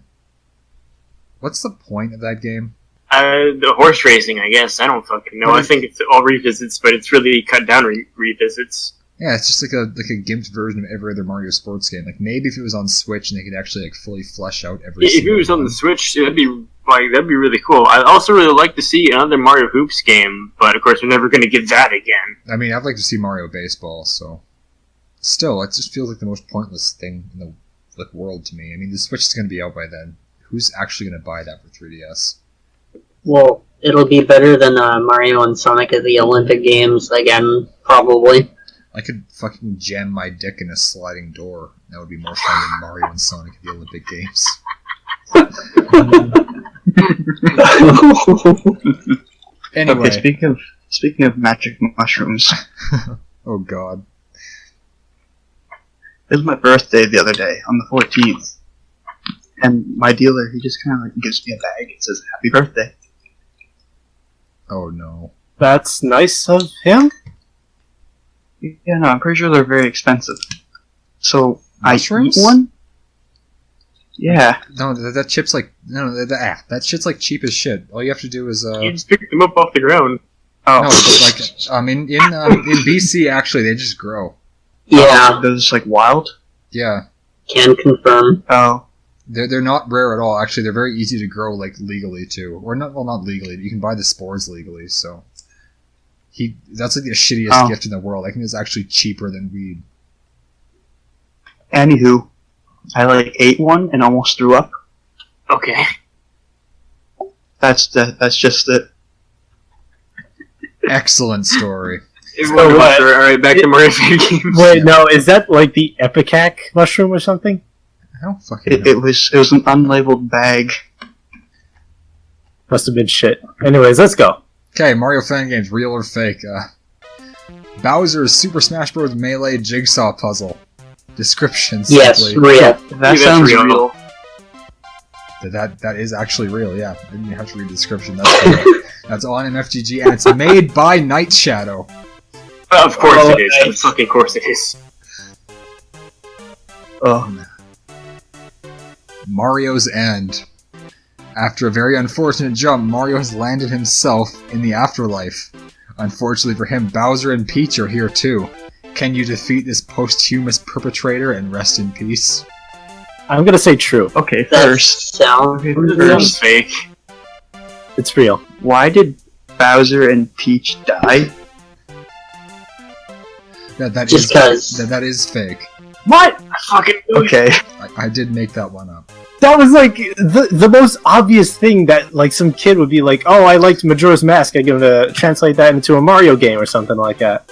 What's the point of that game? The horse racing, I guess. I don't fucking know. Well, I think it's all revisits, but it's really cut down revisits. Yeah, it's just like a gimped version of every other Mario Sports game. Like maybe if it was on Switch and they could actually like fully flesh out every. If it single was on one. the Switch, that'd be really cool. I'd also really like to see another Mario Hoops game, but of course we're never going to get that again. I mean, I'd like to see Mario Baseball. So, still, it just feels like the most pointless thing in the world to me. I mean, the Switch is going to be out by then. Who's actually going to buy that for 3DS? Well, it'll be better than Mario and Sonic at the Olympic Games again, probably. I could fucking jam my dick in a sliding door. That would be more fun than Mario and Sonic at the Olympic Games. Anyway. Okay, speaking of magic mushrooms, Oh god. it was my birthday the other day on the 14th, and my dealer, he just kind of like gives me a bag and says "Happy birthday." Oh no. that's nice of him. Yeah, no, I'm pretty sure they're very expensive. So Mushrooms? I eat one. Yeah, No, that chip's like that shit's like cheap as shit. All you have to do is You just pick them up off the ground. oh, no, but like in BC actually they just grow. Yeah, they're just like wild. Yeah. can confirm. Oh, They're not rare at all. Actually, they're very easy to grow like legally too, or not legally. You can buy the spores legally. So that's like the shittiest gift in the world. I think it's actually cheaper than weed. anywho, I like ate one and almost threw up. Okay. That's just it. Excellent story. what? Alright, back to Mario games. Wait, no, is that like the Epicac mushroom or something? I don't fucking know. It was an unlabeled bag. Must have been shit. Anyways, let's go. Okay, Mario fan games, real or fake? Bowser's Super Smash Bros. Melee Jigsaw Puzzle. Description Yes, simply. real. That that's sounds real. real. That is actually real, yeah. I didn't have to read the description. That's real. That's on MFGG, and it's made by Night Shadow. Of course Oh, it is. nice. Of fucking course it is. Oh, Mario's End. After a very unfortunate jump, Mario has landed himself in the afterlife. Unfortunately for him, Bowser and Peach are here too. Can you defeat this posthumous perpetrator and rest in peace? I'm gonna say true. okay. That First, sounds Okay, real. That's fake. It's real. why did Bowser and Peach die? That Just is 'cause. that is fake. What? Fucking Okay, I did make that one up. That was like the most obvious thing that like some kid would be like, oh, I liked Majora's Mask. I'm gonna translate that into a Mario game or something like that.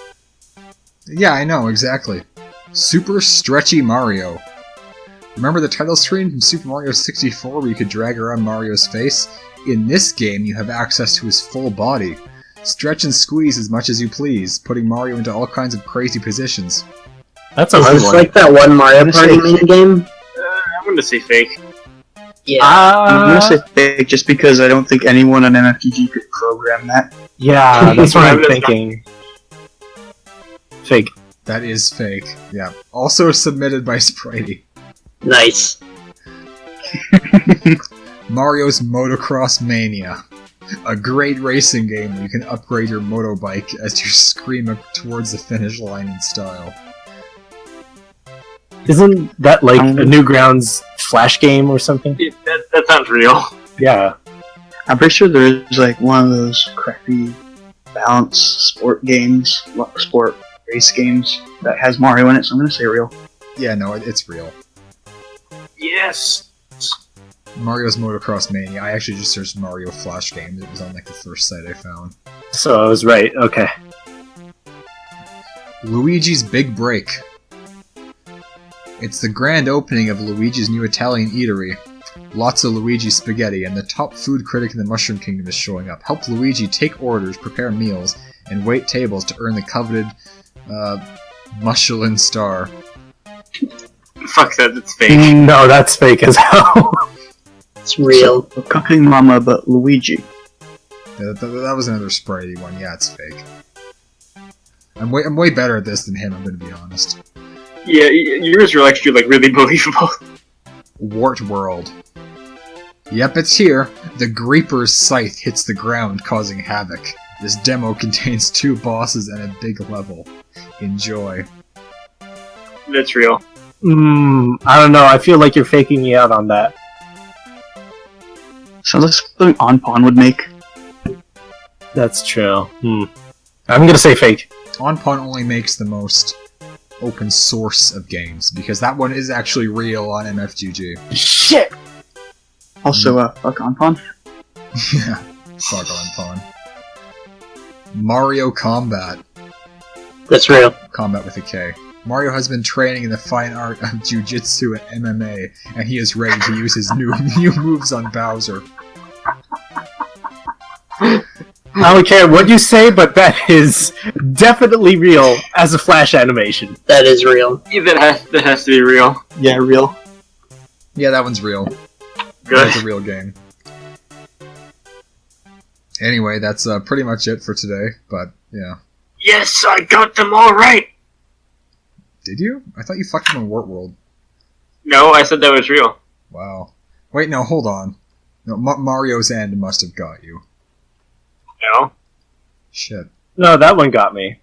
Yeah, I know, exactly. Super Stretchy Mario. Remember the title screen from Super Mario 64 where you could drag around Mario's face? In this game, you have access to his full body. Stretch and squeeze as much as you please, putting Mario into all kinds of crazy positions. That's a Is hard this one. like that one Mario I'm gonna Party say- minigame? I'm gonna say fake. Yeah. I'm gonna say fake just because I don't think anyone on MFGG could program that. Yeah, that's what I'm thinking. Fake. That is fake. Yeah. Also submitted by Spritey. Nice. Mario's Motocross Mania. A great racing game where you can upgrade your motobike as you scream towards the finish line in style. Isn't that like a Newgrounds Flash game or something? That sounds real. Yeah. I'm pretty sure there is like one of those crappy balance sport games, sport race games that has Mario in it, so I'm gonna say real. Yeah, no, it's real. Yes. Mario's Motocross Mania. I actually just searched Mario Flash games. It was on like the first site I found. So I was right. Okay. Luigi's Big Break. It's the grand opening of Luigi's new Italian eatery. Lots of Luigi spaghetti, and the top food critic in the Mushroom Kingdom is showing up. Help Luigi take orders, prepare meals, and wait tables to earn the coveted Michelin star. Fuck that, it's fake. No, that's fake as hell. It's real. So, Cooking Mama, but Luigi. Yeah, that was another Spritey one. Yeah, it's fake. I'm way better at this than him, I'm gonna be honest. Yeah, yours are actually like really believable. Wart World. Yep, it's here. The Greeper's scythe hits the ground, causing havoc. This demo contains 2 bosses and a big level. Enjoy. That's real. I don't know. I feel like you're faking me out on that. Sounds like something Onpon would make. That's true. I'm gonna say fake. Onpon only makes the most open source of games, because that one is actually real on MFGG. Shit! Also, fuck Onpon. Yeah, fuck Onpon. Mario Combat. That's real. Combat with a K. Mario has been training in the fine art of Jiu-Jitsu and MMA, and he is ready to use his new moves on Bowser. I don't care what you say, but that is definitely real as a Flash animation. That is real. Yeah, that has to be real. Yeah, real. Yeah, that one's real. Good. That's a real game. Anyway, that's pretty much it for today, but yeah. Yes, I got them all right! Did you? I thought you fucked him on Wart World. No, I said that was real. Wow. Wait, no, hold on. No, Mario's End must have got you. No. Shit. No, that one got me.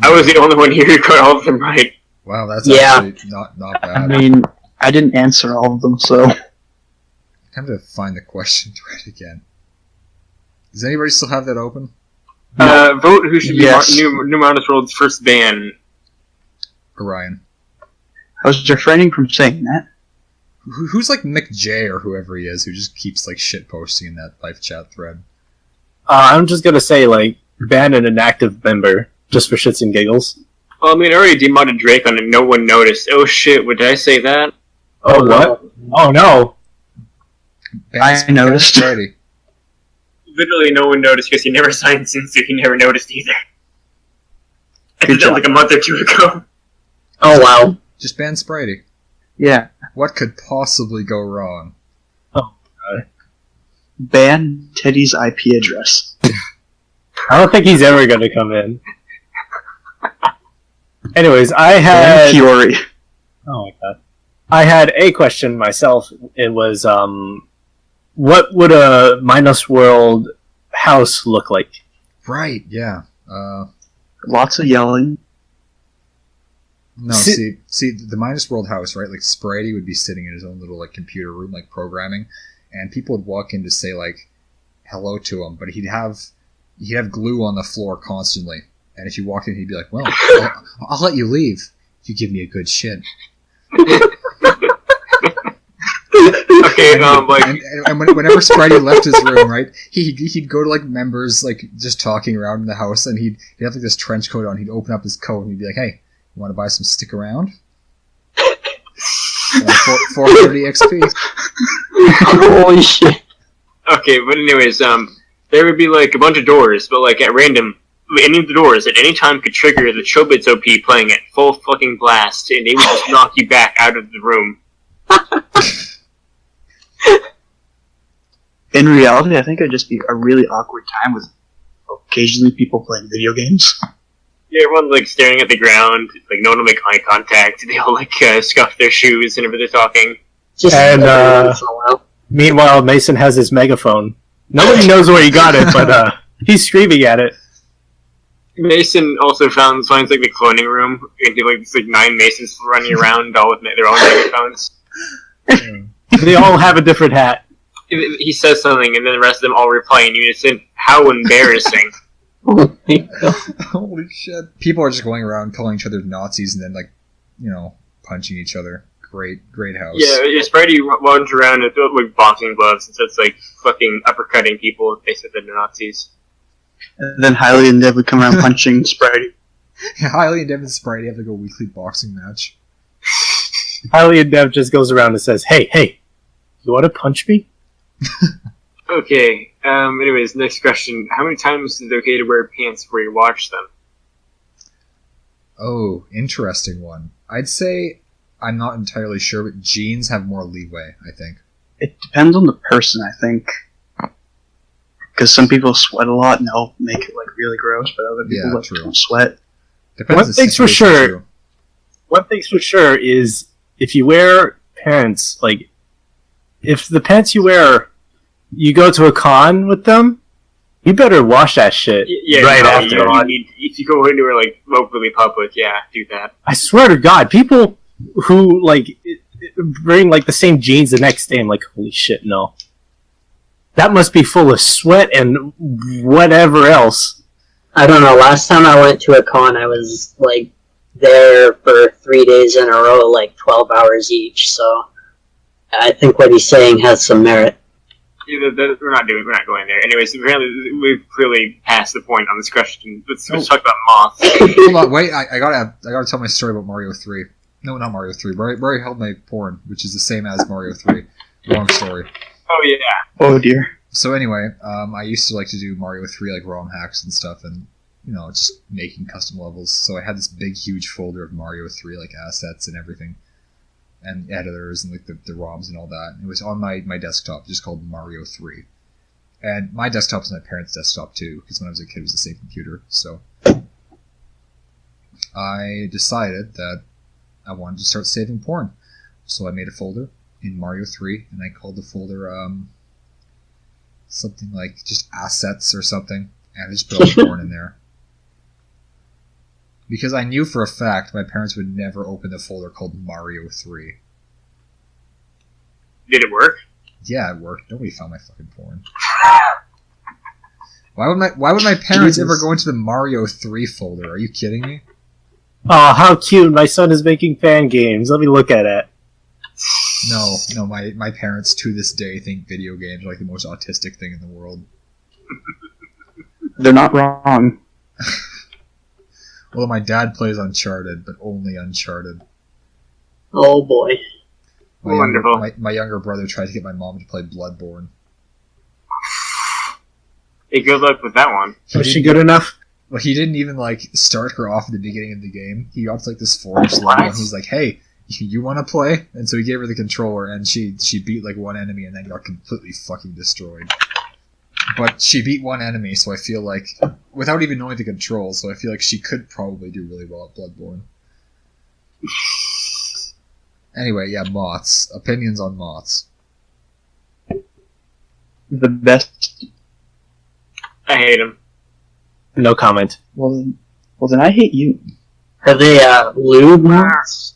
I was the only one here who got all of them right. Wow, that's Yeah. actually not bad. I mean, I didn't answer all of them, so... I have to find the question thread again. Does anybody still have that open? Vote who should be Yes. New Mountains World's first ban. Orion. I was refraining from saying that. Who's like Mick J or whoever he is who just keeps like shit posting in that live chat thread? I'm just gonna say, like, ban an inactive member, just for shits and giggles. Well, I mean, I already demodded Drake on it, no one noticed. Oh shit, did I say that? Oh, what? Oh, no. I noticed. Spritey. Literally no one noticed because he never signed since, so he never noticed either. I Good did that job. like a month or 2 ago. Oh wow. Just ban Spritey. Yeah. What could possibly go wrong? Ban Teddy's IP address. I don't think he's ever gonna come in. Anyways, I Ban had... Fiori. Oh my god. I had a question myself. It was, what would a Minus World house look like? Right, yeah. Lots of yelling. No, see, the Minus World house, right? Like Spritey would be sitting in his own little like computer room, like programming, and people would walk in to say like hello to him, but he'd have glue on the floor constantly, and if you walked in, he'd be like, "Well, I'll let you leave if you give me a good shit." Okay, like... and whenever Spritey left his room, right, he'd go to like members like just talking around in the house, and he'd have like this trench coat on. He'd open up his coat and he'd be like, "Hey, you want to buy some stick around? 430 XP." Holy shit. Okay, but anyways, there would be like a bunch of doors, but like at random, any of the doors at any time could trigger the Chobits OP playing at full fucking blast, and they would just knock you back out of the room. In reality, I think it'd just be a really awkward time with occasionally people playing video games. Yeah, everyone's like staring at the ground, like no one will make eye contact. They all like scuff their shoes whenever they're talking. Just And, every once in a while. Meanwhile, Mason has his megaphone. Nobody knows where he got it, but he's screaming at it. Mason also finds like the cloning room, and like it's like 9 Masons running around, all with their own megaphones. They all have a different hat. He says something, and then the rest of them all reply in unison. How embarrassing! Oh my God. Holy shit! People are just going around calling each other Nazis and then punching each other. Great house. Yeah, Spidey runs around with like boxing gloves, and so it's like fucking uppercutting people if they said they're Nazis. And then Hailey and Dev would come around punching Spidey. Hailey and Dev and Spidey have like a weekly boxing match. Hailey and Dev just goes around and says, Hey, you want to punch me? Okay, anyways, next question. How many times is it okay to wear pants before you watch them? Oh, interesting one. I'd say I'm not entirely sure, but jeans have more leeway, I think. It depends on the person, I think. Because some people sweat a lot and they'll make it like really gross, but other people don't sweat. Depends One on the thing's for situation, sure. too. One thing's for sure is if you wear pants, like, if the pants you wear, you go to a con with them, you better wash that shit right after. If you go anywhere like locally public, yeah, do that. I swear to God, people who like bring like the same jeans the next day, I'm like, holy shit, no. That must be full of sweat and whatever else. I don't know. Last time I went to a con, I was like there for 3 days in a row, like 12 hours each. So I think what he's saying has some merit. Yeah, we're not going there. Anyways, apparently we've clearly passed the point on this question. Let's talk about moths. Hold on, wait. I gotta tell my story about Mario 3. No, not Mario 3. Where I held my porn, which is the same as Mario 3. Wrong story. Oh yeah. Oh dear. So anyway, I used to like to do Mario 3 like ROM hacks and stuff, and just making custom levels. So I had this big, huge folder of Mario 3 like assets and everything, and editors and like the ROMs and all that. And it was on my desktop, just called Mario 3. And my desktop is my parents' desktop too, because when I was a kid, it was the same computer. So I decided that I wanted to start saving porn. So I made a folder in Mario 3, and I called the folder something like just assets or something, and I just put all the porn in there. Because I knew for a fact my parents would never open the folder called Mario 3. Did it work? Yeah, it worked. Nobody found my fucking porn. Why would my parents ever go into the Mario 3 folder? Are you kidding me? Oh, how cute. My son is making fan games. Let me look at it. No, my parents to this day think video games are like the most autistic thing in the world. They're not wrong. Well, my dad plays Uncharted, but only Uncharted. Oh boy. Wonderful. My younger brother tried to get my mom to play Bloodborne. Hey, good luck with that one. Was she good enough? Well, he didn't even like start her off at the beginning of the game. He got to like this forest level, and he's like, "Hey, you want to play?" And so he gave her the controller, and she beat like one enemy, and then got completely fucking destroyed. But she beat one enemy, so I feel like, without even knowing the controls, so I feel like she could probably do really well at Bloodborne. Anyway, yeah, moths. Opinions on moths. The best. I hate them. No comment. Well, then I hate you. Are they lube moths?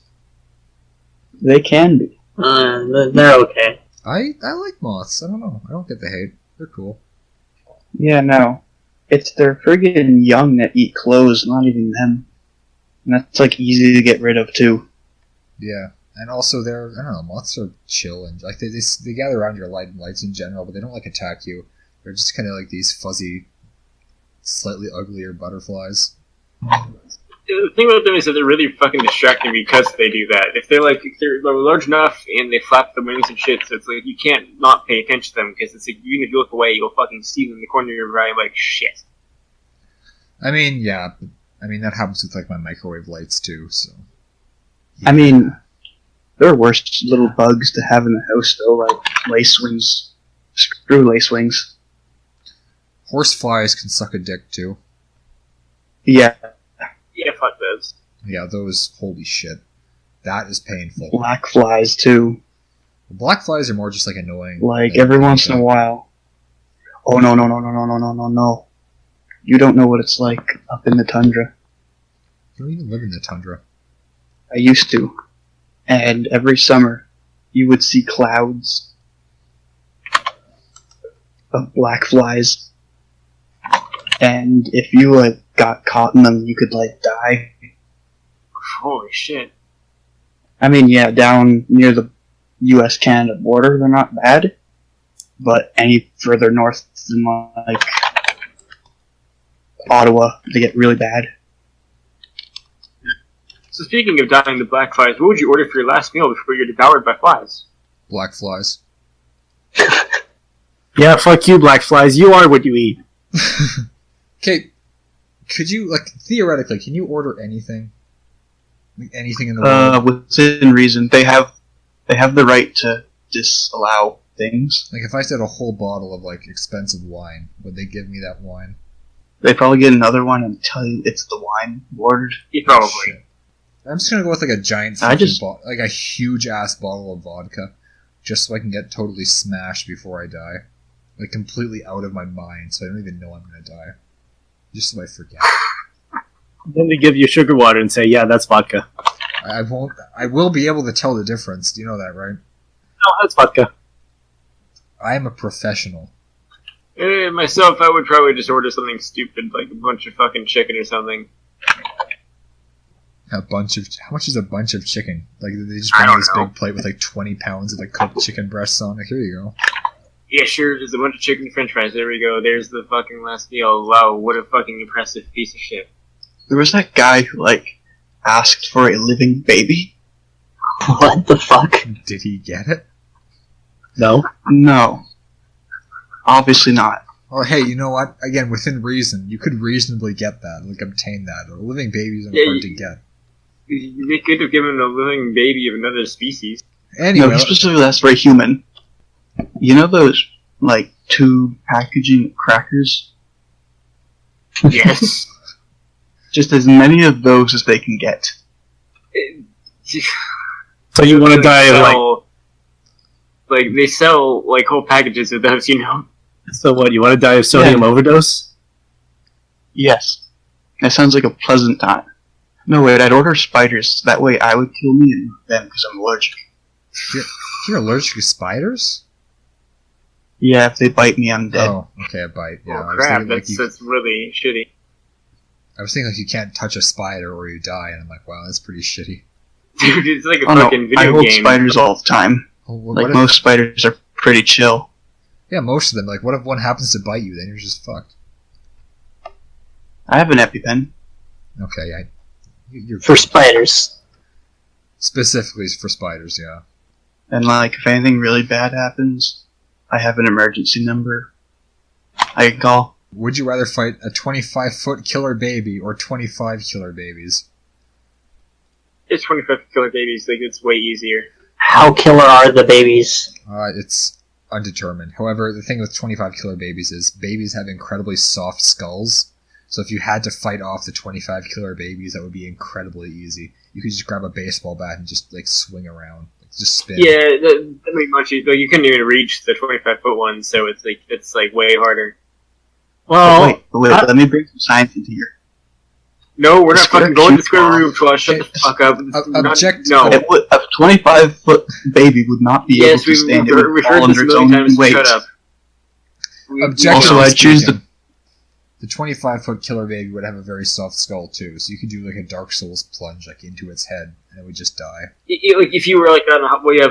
They can be. They're okay. I like moths. I don't know. I don't get the hate. They're cool. Yeah, no. It's their friggin' young that eat clothes, not even them. And that's like easy to get rid of too. Yeah. And also, I don't know, moths are chill, and like they gather around your lights in general, but they don't like attack you. They're just kind of like these fuzzy, slightly uglier butterflies. The thing about them is that they're really fucking distracting because they do that. If they're large enough and they flap the wings and shit, so it's like you can't not pay attention to them because it's like even if you look away, you'll fucking see them in the corner of your eye like shit. I mean, yeah. I mean, that happens with like my microwave lights too. So. Yeah. I mean, There are worse little bugs to have in the house, though, like lacewings. Screw lacewings. Horseflies can suck a dick too. Yeah, Yeah, fuck those. Yeah, those, holy shit. That is painful. black flies, too. Black flies are more just like annoying. Like, every once in a while. Oh, no. You don't know what it's like up in the tundra. You don't even live in the tundra. I used to. And every summer, you would see clouds of black flies. And if you, like, got caught in them, you could, like, die. Holy shit. I mean, yeah, down near the U.S.-Canada border, they're not bad. But any further north than, like, Ottawa, they get really bad. So speaking of dying to black flies, what would you order for your last meal before you're devoured by flies? Black flies. Yeah, fuck you, black flies. You are what you eat. Okay, could you, like, theoretically, can you order anything? Like, anything in the world? Within reason, they have the right to disallow things. Like, if I said a whole bottle of, like, expensive wine, would they give me that wine? They probably get another one and tell you it's the wine you ordered. Yeah, probably. Shit. I'm just gonna go with, like, a giant like a huge-ass bottle of vodka, just so I can get totally smashed before I die. Like, completely out of my mind, so I don't even know I'm gonna die. Just so I forget. Then they give you sugar water and say, yeah, that's vodka. I won't. I will be able to tell the difference. Do you know that, right? No, that's vodka. I am a professional. Myself, I would probably just order something stupid, like a bunch of fucking chicken or something. How much is a bunch of chicken? Like, they just I bring don't this know. big plate with like 20 pounds of like cooked chicken breasts on it. Here you go. Yeah, sure, there's a bunch of chicken and french fries. There we go. There's the fucking last meal. Wow, what a fucking impressive piece of shit. There was that guy who, like, asked for a living baby. What the fuck? Did he get it? No. No. Obviously not. Well, hey, you know what? Again, within reason, you could reasonably get that, like obtain that. A living baby isn't Yeah, hard to get. They could have given a living baby of another species. Anyway, No, he specifically asked for a human. You know those, like, tube packaging crackers? Yes. Just as many of those as they can get. So you want to die of, like, they sell, like, whole packages of those, you know? so what, you want to die of sodium overdose? Yes. That sounds like a pleasant time. No, wait, I'd order spiders. That way I would kill me and not them because I'm allergic. you're allergic to spiders? Yeah, if they bite me, I'm dead. Oh, okay, a bite. Yeah, Oh, I was crap, thinking, like, that's really shitty. I was thinking like you can't touch a spider or you die, and I'm like, wow, that's pretty shitty. Dude, it's like a Oh no, fucking I video hold game. spiders all the time. Oh, well, Like, what if- most spiders are pretty chill. yeah, most of them. Like, what if one happens to bite you? Then you're just fucked. I have an EpiPen. Okay, you're For spiders. specifically for spiders. Yeah. And, like, if anything really bad happens, I have an emergency number I can call. Would you rather fight a 25-foot killer baby or 25 killer babies? It's 25 killer babies, like, it's way easier. How killer are the babies? It's undetermined. However, the thing with 25 killer babies is babies have incredibly soft skulls. So if you had to fight off the 25 killer babies, that would be incredibly easy. You could just grab a baseball bat and just, like, swing around. Like, just spin. Yeah, that'd be much easier. Like, you couldn't even reach the 25-foot one, so it's way harder. Well, Wait, let me bring some science into here. No, we're not Square fucking going to cube square bomb. root, Flush. Shut the fuck up. Object- No. A 25-foot baby would not be Yes, able to stand it. we've Would heard fall this under a its million own times. weight. Shut up. Objectively Also, I choose speaking, the 25-foot killer baby would have a very soft skull too, so you could do like a Dark Souls plunge like into its head, and it would just die. Like, if you were like on a, well, yeah,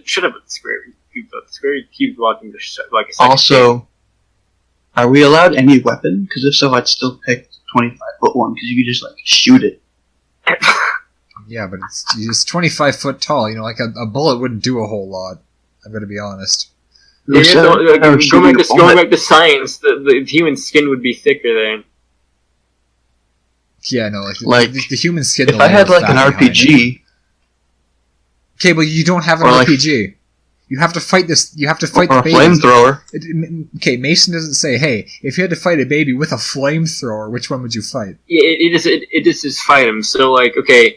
shut up with the square cube. The square cube blocking the like a second. Also, are we allowed any weapon? Because if so, I'd still pick the 25-foot one, because you could just, like, shoot it. Yeah, but it's 25 foot tall. You know, like a bullet wouldn't do a whole lot. I'm gonna be honest. Who Yeah, said I was shooting a going bullet? back to science, the human skin would be thicker then. Yeah, no, Like, the human skin. If will I had, leave like, an fat behind it. RPG, Okay, but you don't have an Or like- RPG. You have to fight this. You have to fight or the a baby. flamethrower. Okay, Mason doesn't say, "Hey, if you had to fight a baby with a flamethrower, which one would you fight?" Yeah, it is just fight him. So like, okay,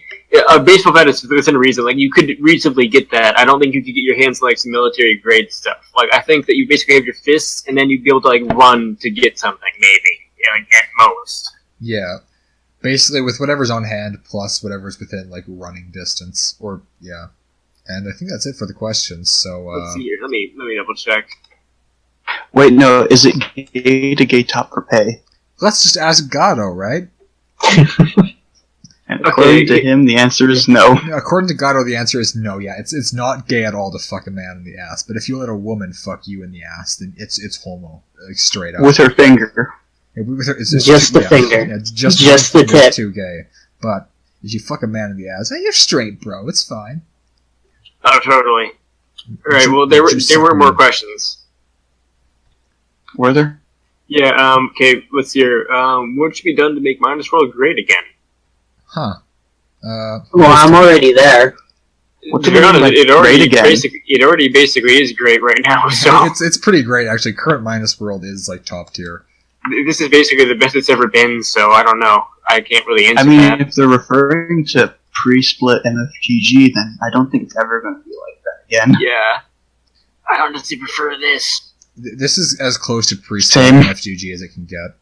a baseball bat is within reason. Like you could reasonably get that. I don't think you could get your hands on like some military grade stuff. Like I think that you basically have your fists, and then you'd be able to like run to get something, maybe. Like, at most. Yeah, basically with whatever's on hand plus whatever's within like running distance, or yeah. And I think that's it for the questions. So Let's see here. Let me double check. Wait, no, is it gay to gay top for pay? let's just ask Gato, right? And according to him, the answer is no. According to Gato, the answer is no. Yeah, it's not gay at all to fuck a man in the ass. But if you let a woman fuck you in the ass, then it's homo, like straight up. With her finger. Yeah, with her, it's Just the finger. Yeah, Just the the tip. Too gay. But if you fuck a man in the ass, hey, you're straight, bro. It's fine. Oh, totally. Alright, well, there were more questions. Were there? Yeah, okay, let's hear. What should be done to make Minus World great again? Huh. Well, I'm already there. What To do be you mean, honest, like, it already great again? it already basically is great right now, so it's pretty great, actually. Current Minus World is, like, top tier. this is basically the best it's ever been, so I don't know. I can't really answer I mean, that. if they're referring to pre-split MFGG, then I don't think it's ever going to be like that again. Yeah. I honestly prefer this. This is as close to Same. pre-split FGG as it can get.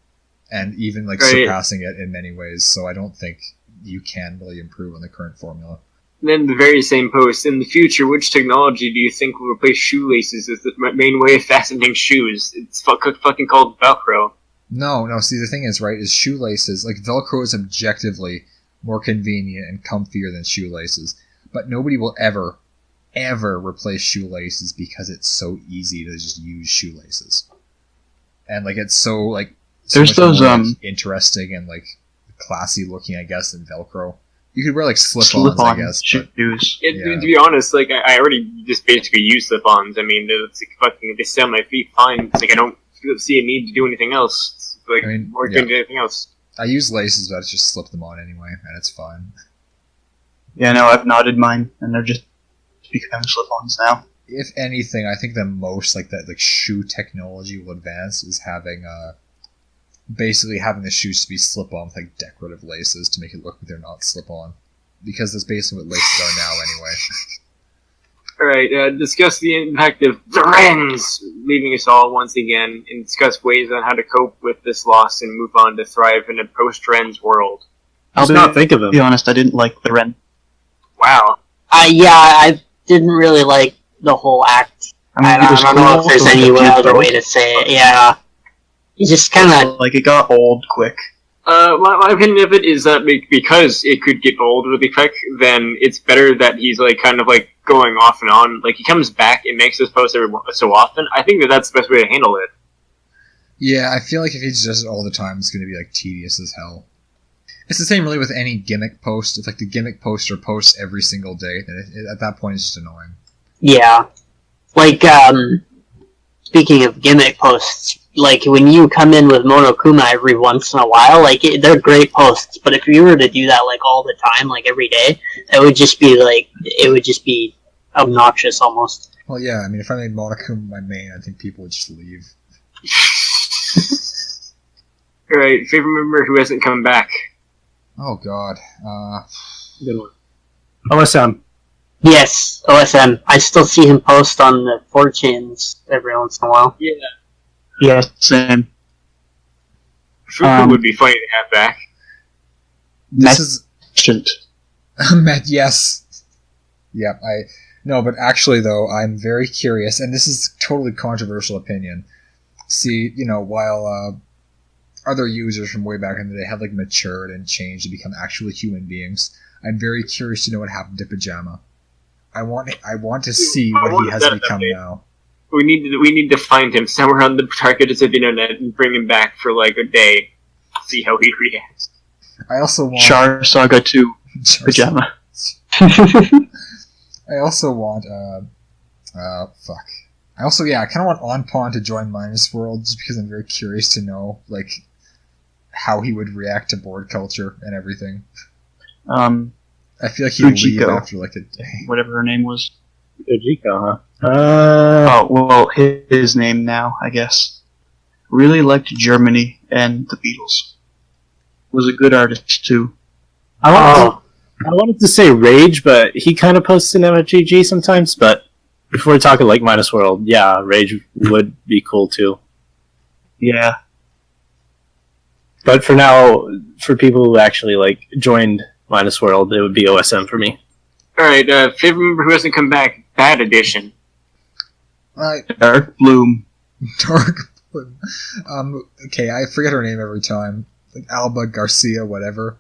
And even, like, Right. surpassing it in many ways, so I don't think you can really improve on the current formula. Then the very same post. In the future, which technology do you think will replace shoelaces as the main way of fastening shoes? It's fucking called Velcro. No, see, the thing is, right, is shoelaces, like, Velcro is objectively more convenient and comfier than shoelaces. But nobody will ever replace shoelaces because it's so easy to just use shoelaces. And, like, it's so, like, so There's much more, those, like, interesting and, like, classy looking, I guess, than Velcro. You could wear, like, slip-ons, I guess, but... shoes. Yeah. To be honest, like I already just basically use slip-ons. I mean, it's like fucking they stay on my feet fine. It's like I don't see a need to do anything else. It's like I mean, more yeah. than anything else. I use laces, but I just slip them on anyway, and it's fine. Yeah, no, I've knotted mine, and they're just becoming slip-ons now. If anything, I think the most, like, that, like, shoe technology will advance is having, basically having the shoes to be slip-on with, like, decorative laces to make it look like they're not slip-on. Because that's basically what laces are now anyway. Alright, discuss the impact of the Wrens leaving us all once again, and discuss ways on how to cope with this loss and move on to thrive in a post-Wrens world. I'll not think of To him. be honest, I didn't like the Ren. Wow. I didn't really like the whole act. I it was don't know cool if there's for any the other people. way to say it. Yeah. He just kind of... Like, it got old quick. My opinion of it is that because it could get old really quick, then it's better that he's like kind of like going off and on. Like he comes back and makes this post every so often. I think that's the best way to handle it. Yeah, I feel like if he does it all the time, it's going to be, like, tedious as hell. It's the same really with any gimmick post. If, like, the gimmick poster posts every single day, then at that point it's just annoying. Yeah. Like, speaking of gimmick posts, like, when you come in with Monokuma every once in a while, like, they're great posts, but if you were to do that, like, all the time, like, every day, it would just be obnoxious, almost. Well, yeah, I mean, if I made Monokuma my main, I think people would just leave. Alright, favorite member who hasn't come back. Oh, God. Good one. OSM. Yes, OSM. I still see him post on the 4chans every once in a while. Yeah. Yeah, same. Fuku would be funny to have back. This is... Shouldn't. Yes. Yep, No, but actually, though, I'm very curious, and this is totally controversial opinion. See, you know, while other users from way back in the day have, like, matured and changed to become actual human beings, I'm very curious to know what happened to Pajama. I want to see what he has become now. We need to find him somewhere on the target of the internet and bring him back for like a day. See how he reacts. I also want Char Saga 2 Pajama. I also want fuck. I also I kind of want Onpon to join Minus World just because I'm very curious to know like how he would react to board culture and everything. I feel like he'd leave Fujiko. after like a day. Whatever her name was. Ojiko, huh? Oh, well, his name now, I guess. Really liked Germany and the Beatles. Was a good artist, too. I wanted to say Rage, but he kind of posts in MFGG sometimes, but if we're talking like Minus World, yeah, Rage would be cool too. Yeah. But for now, for people who actually like joined Minus World, it would be OSM for me. Alright, favorite member who hasn't come back, Bad Edition. Dark Bloom. Dark. Okay, I forget her name every time. Like Alba Garcia, whatever.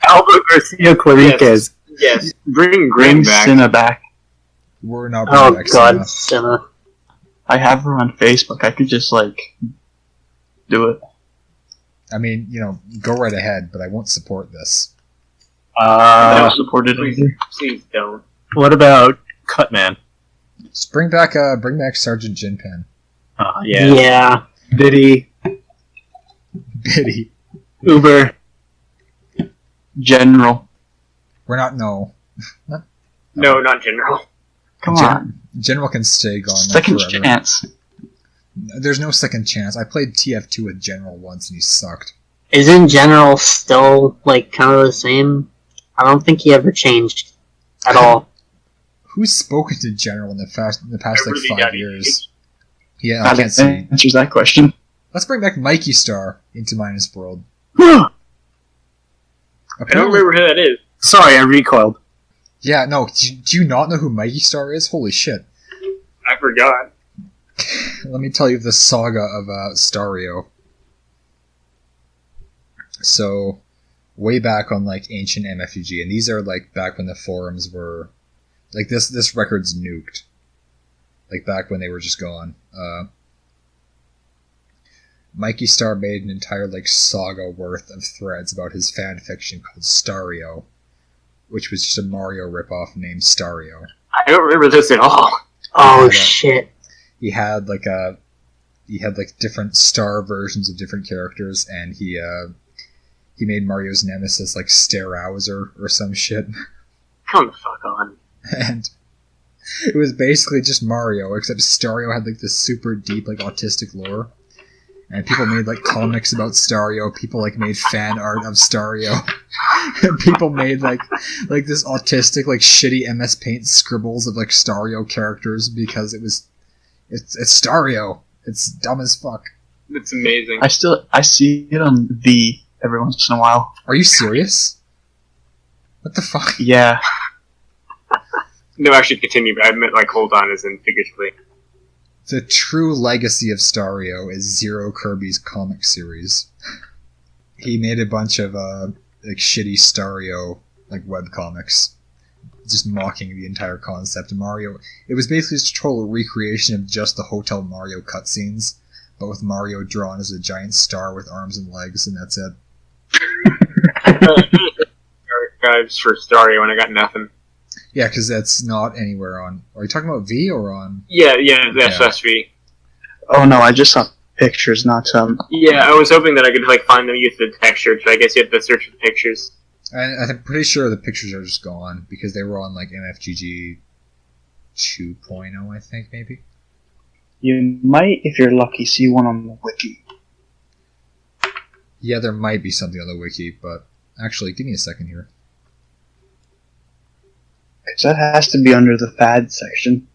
Albert Garcia Clariquez. Yes, bring Bring Grim back. Cinna back. We're not Oh bringing back god, Senna. Senna. I have her on Facebook. I could just, do it. I mean, go right ahead, but I won't support this. I don't support it Please, either. please don't. What about Cutman? Just bring back Sergeant Jinpin. Yeah. Yeah. Biddy, Biddy. Uber. General. We're not no. No, not General. Come Gen- on. General can stay gone Second forever. chance. There's no second chance. I played TF2 with General once and he sucked. Isn't General still, kind of the same? I don't think he ever changed at all. Who's spoken to General in the past Everybody 5 got years? Yeah, I That can't see. answers that question. Let's bring back Mikey Star into Minus World. I don't Apparently, remember who that is. Sorry, I recoiled. yeah, no. Do you not know who Mikey Star is? Holy shit! I forgot. Let me tell you the saga of Stario. So, way back on ancient MFUG, and these are back when the forums were this record's nuked. Back when they were just gone. Mikey Star made an entire saga worth of threads about his fan fiction called Stario, which was just a Mario ripoff named Stario. I don't remember this at all. Oh Yeah. shit. He had different star versions of different characters, and he made Mario's nemesis Stairowser or some shit. Come the fuck on. And it was basically just Mario, except Stario had this super deep autistic lore. And people made comics about Stario. People made fan art of Stario. And people made this autistic shitty MS Paint scribbles of Stario characters because it's Stario. It's dumb as fuck. That's amazing. I see it on V every once in a while. Are you serious? What the fuck? Yeah. No, actually, continue. I meant hold on as in figuratively. The true legacy of Stario is Zero Kirby's comic series. He made a bunch of shitty Stario webcomics, just mocking the entire concept of Mario. It was basically just a total recreation of just the Hotel Mario cutscenes, but with Mario drawn as a giant star with arms and legs, and that's it. Archives for Stario, and I got nothing. Yeah, because that's not anywhere on... Are you talking about V or on... Yeah, that's Yeah. SV. Oh no, I just saw pictures, not some. Yeah, I was hoping that I could find them use the texture, but I guess you have to search for the pictures. And I'm pretty sure the pictures are just gone, because they were on MFGG 2.0, I think, maybe? You might, if you're lucky, see one on the wiki. Yeah, there might be something on the wiki, but... Actually, give me a second here. Because that has to be under the fad section.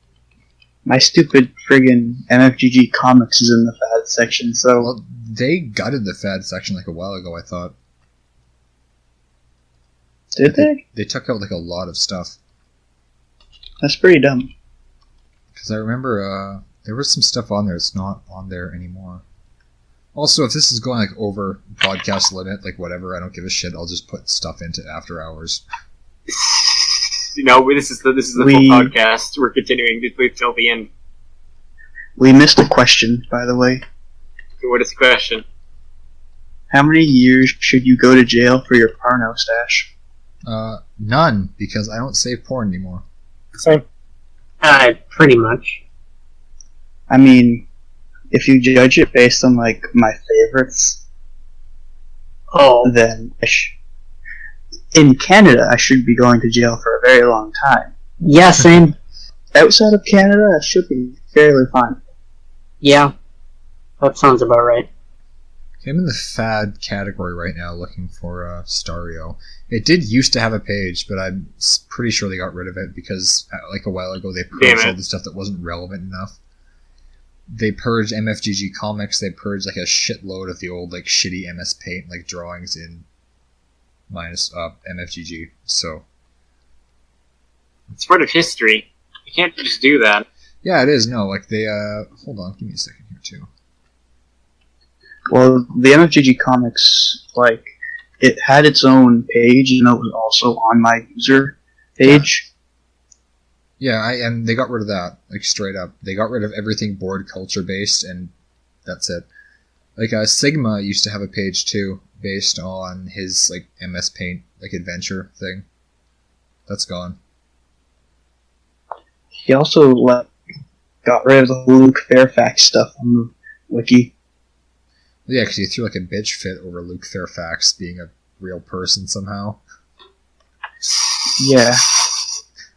My stupid friggin' MFGG comics is in the fad section, so... Well, they gutted the fad section a while ago, I thought. Did they? They took out a lot of stuff. That's pretty dumb. Because I remember there was some stuff on there that's not on there anymore. Also, if this is going over podcast limit, whatever, I don't give a shit. I'll just put stuff into after hours. This is the full podcast. We're continuing to play till the end. We missed a question, by the way. What is the question? How many years should you go to jail for your porno stash? None, because I don't save porn anymore. Same. Pretty much. I mean, if you judge it based on, my favorites, Oh. then in Canada, I should be going to jail for a very long time. Yeah, same. Outside of Canada, I should be fairly fine. Yeah, that sounds about right. I'm in the fad category right now looking for Stario. It did used to have a page, but I'm pretty sure they got rid of it because like a while ago they purged all the stuff that wasn't relevant enough. They purged MFGG comics, they purged like a shitload of the old like shitty MS Paint like drawings in minus MFGG, so... It's part of history. You can't just do that. Yeah, it is, no, like they, hold on, give me a second here too. Well, the MFGG comics, like, it had its own page, even though it was also on my user page. Yeah, and they got rid of that, like straight up. They got rid of everything board culture based, and that's it. Like Sigma used to have a page too, based on his like MS Paint like adventure thing. That's gone. He also got rid of the Luke Fairfax stuff on the wiki. Yeah, because he threw like a bitch fit over Luke Fairfax being a real person somehow. Yeah.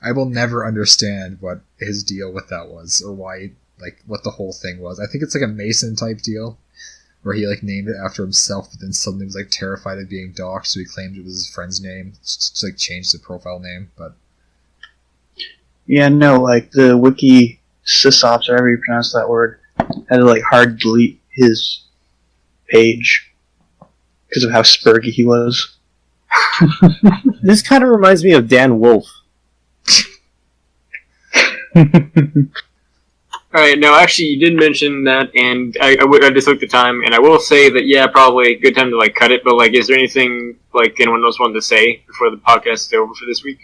I will never understand what his deal with that was, or why, like, what the whole thing was. I think it's like a Mason type deal, where he like named it after himself, but then suddenly was like terrified of being doxxed, so he claimed it was his friend's name, to like change the profile name. But yeah, no, like the wiki sysops, or however you pronounce that word, had to like hard delete his page because of how spurgy he was. This kind of reminds me of Dan Wolf. Alright, no, actually, you did mention that, and I just looked at the time, and I will say that, yeah, probably a good time to, like, cut it, but, like, is there anything, like, anyone else wanted to say before the podcast is over for this week?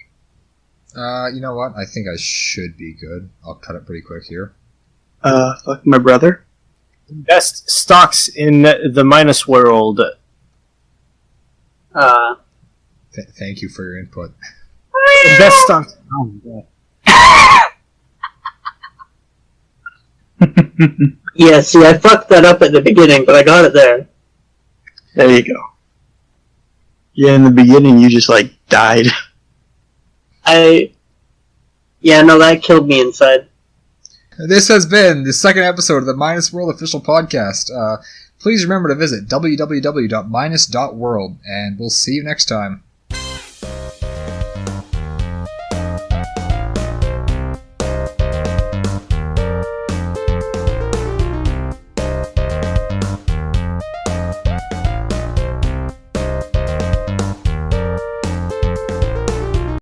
you know what? I think I should be good. I'll cut it pretty quick here. Fuck my brother. Best stocks in the minus world. Thank you for your input. Best stocks. Oh my god. Yeah, see, I fucked that up at the beginning, but I got it there. There you go. Yeah, in the beginning you just like died. Yeah, no, that killed me inside. This has been the second episode of the Minus World official podcast. Please remember to visit www.minus.world, and we'll see you next time.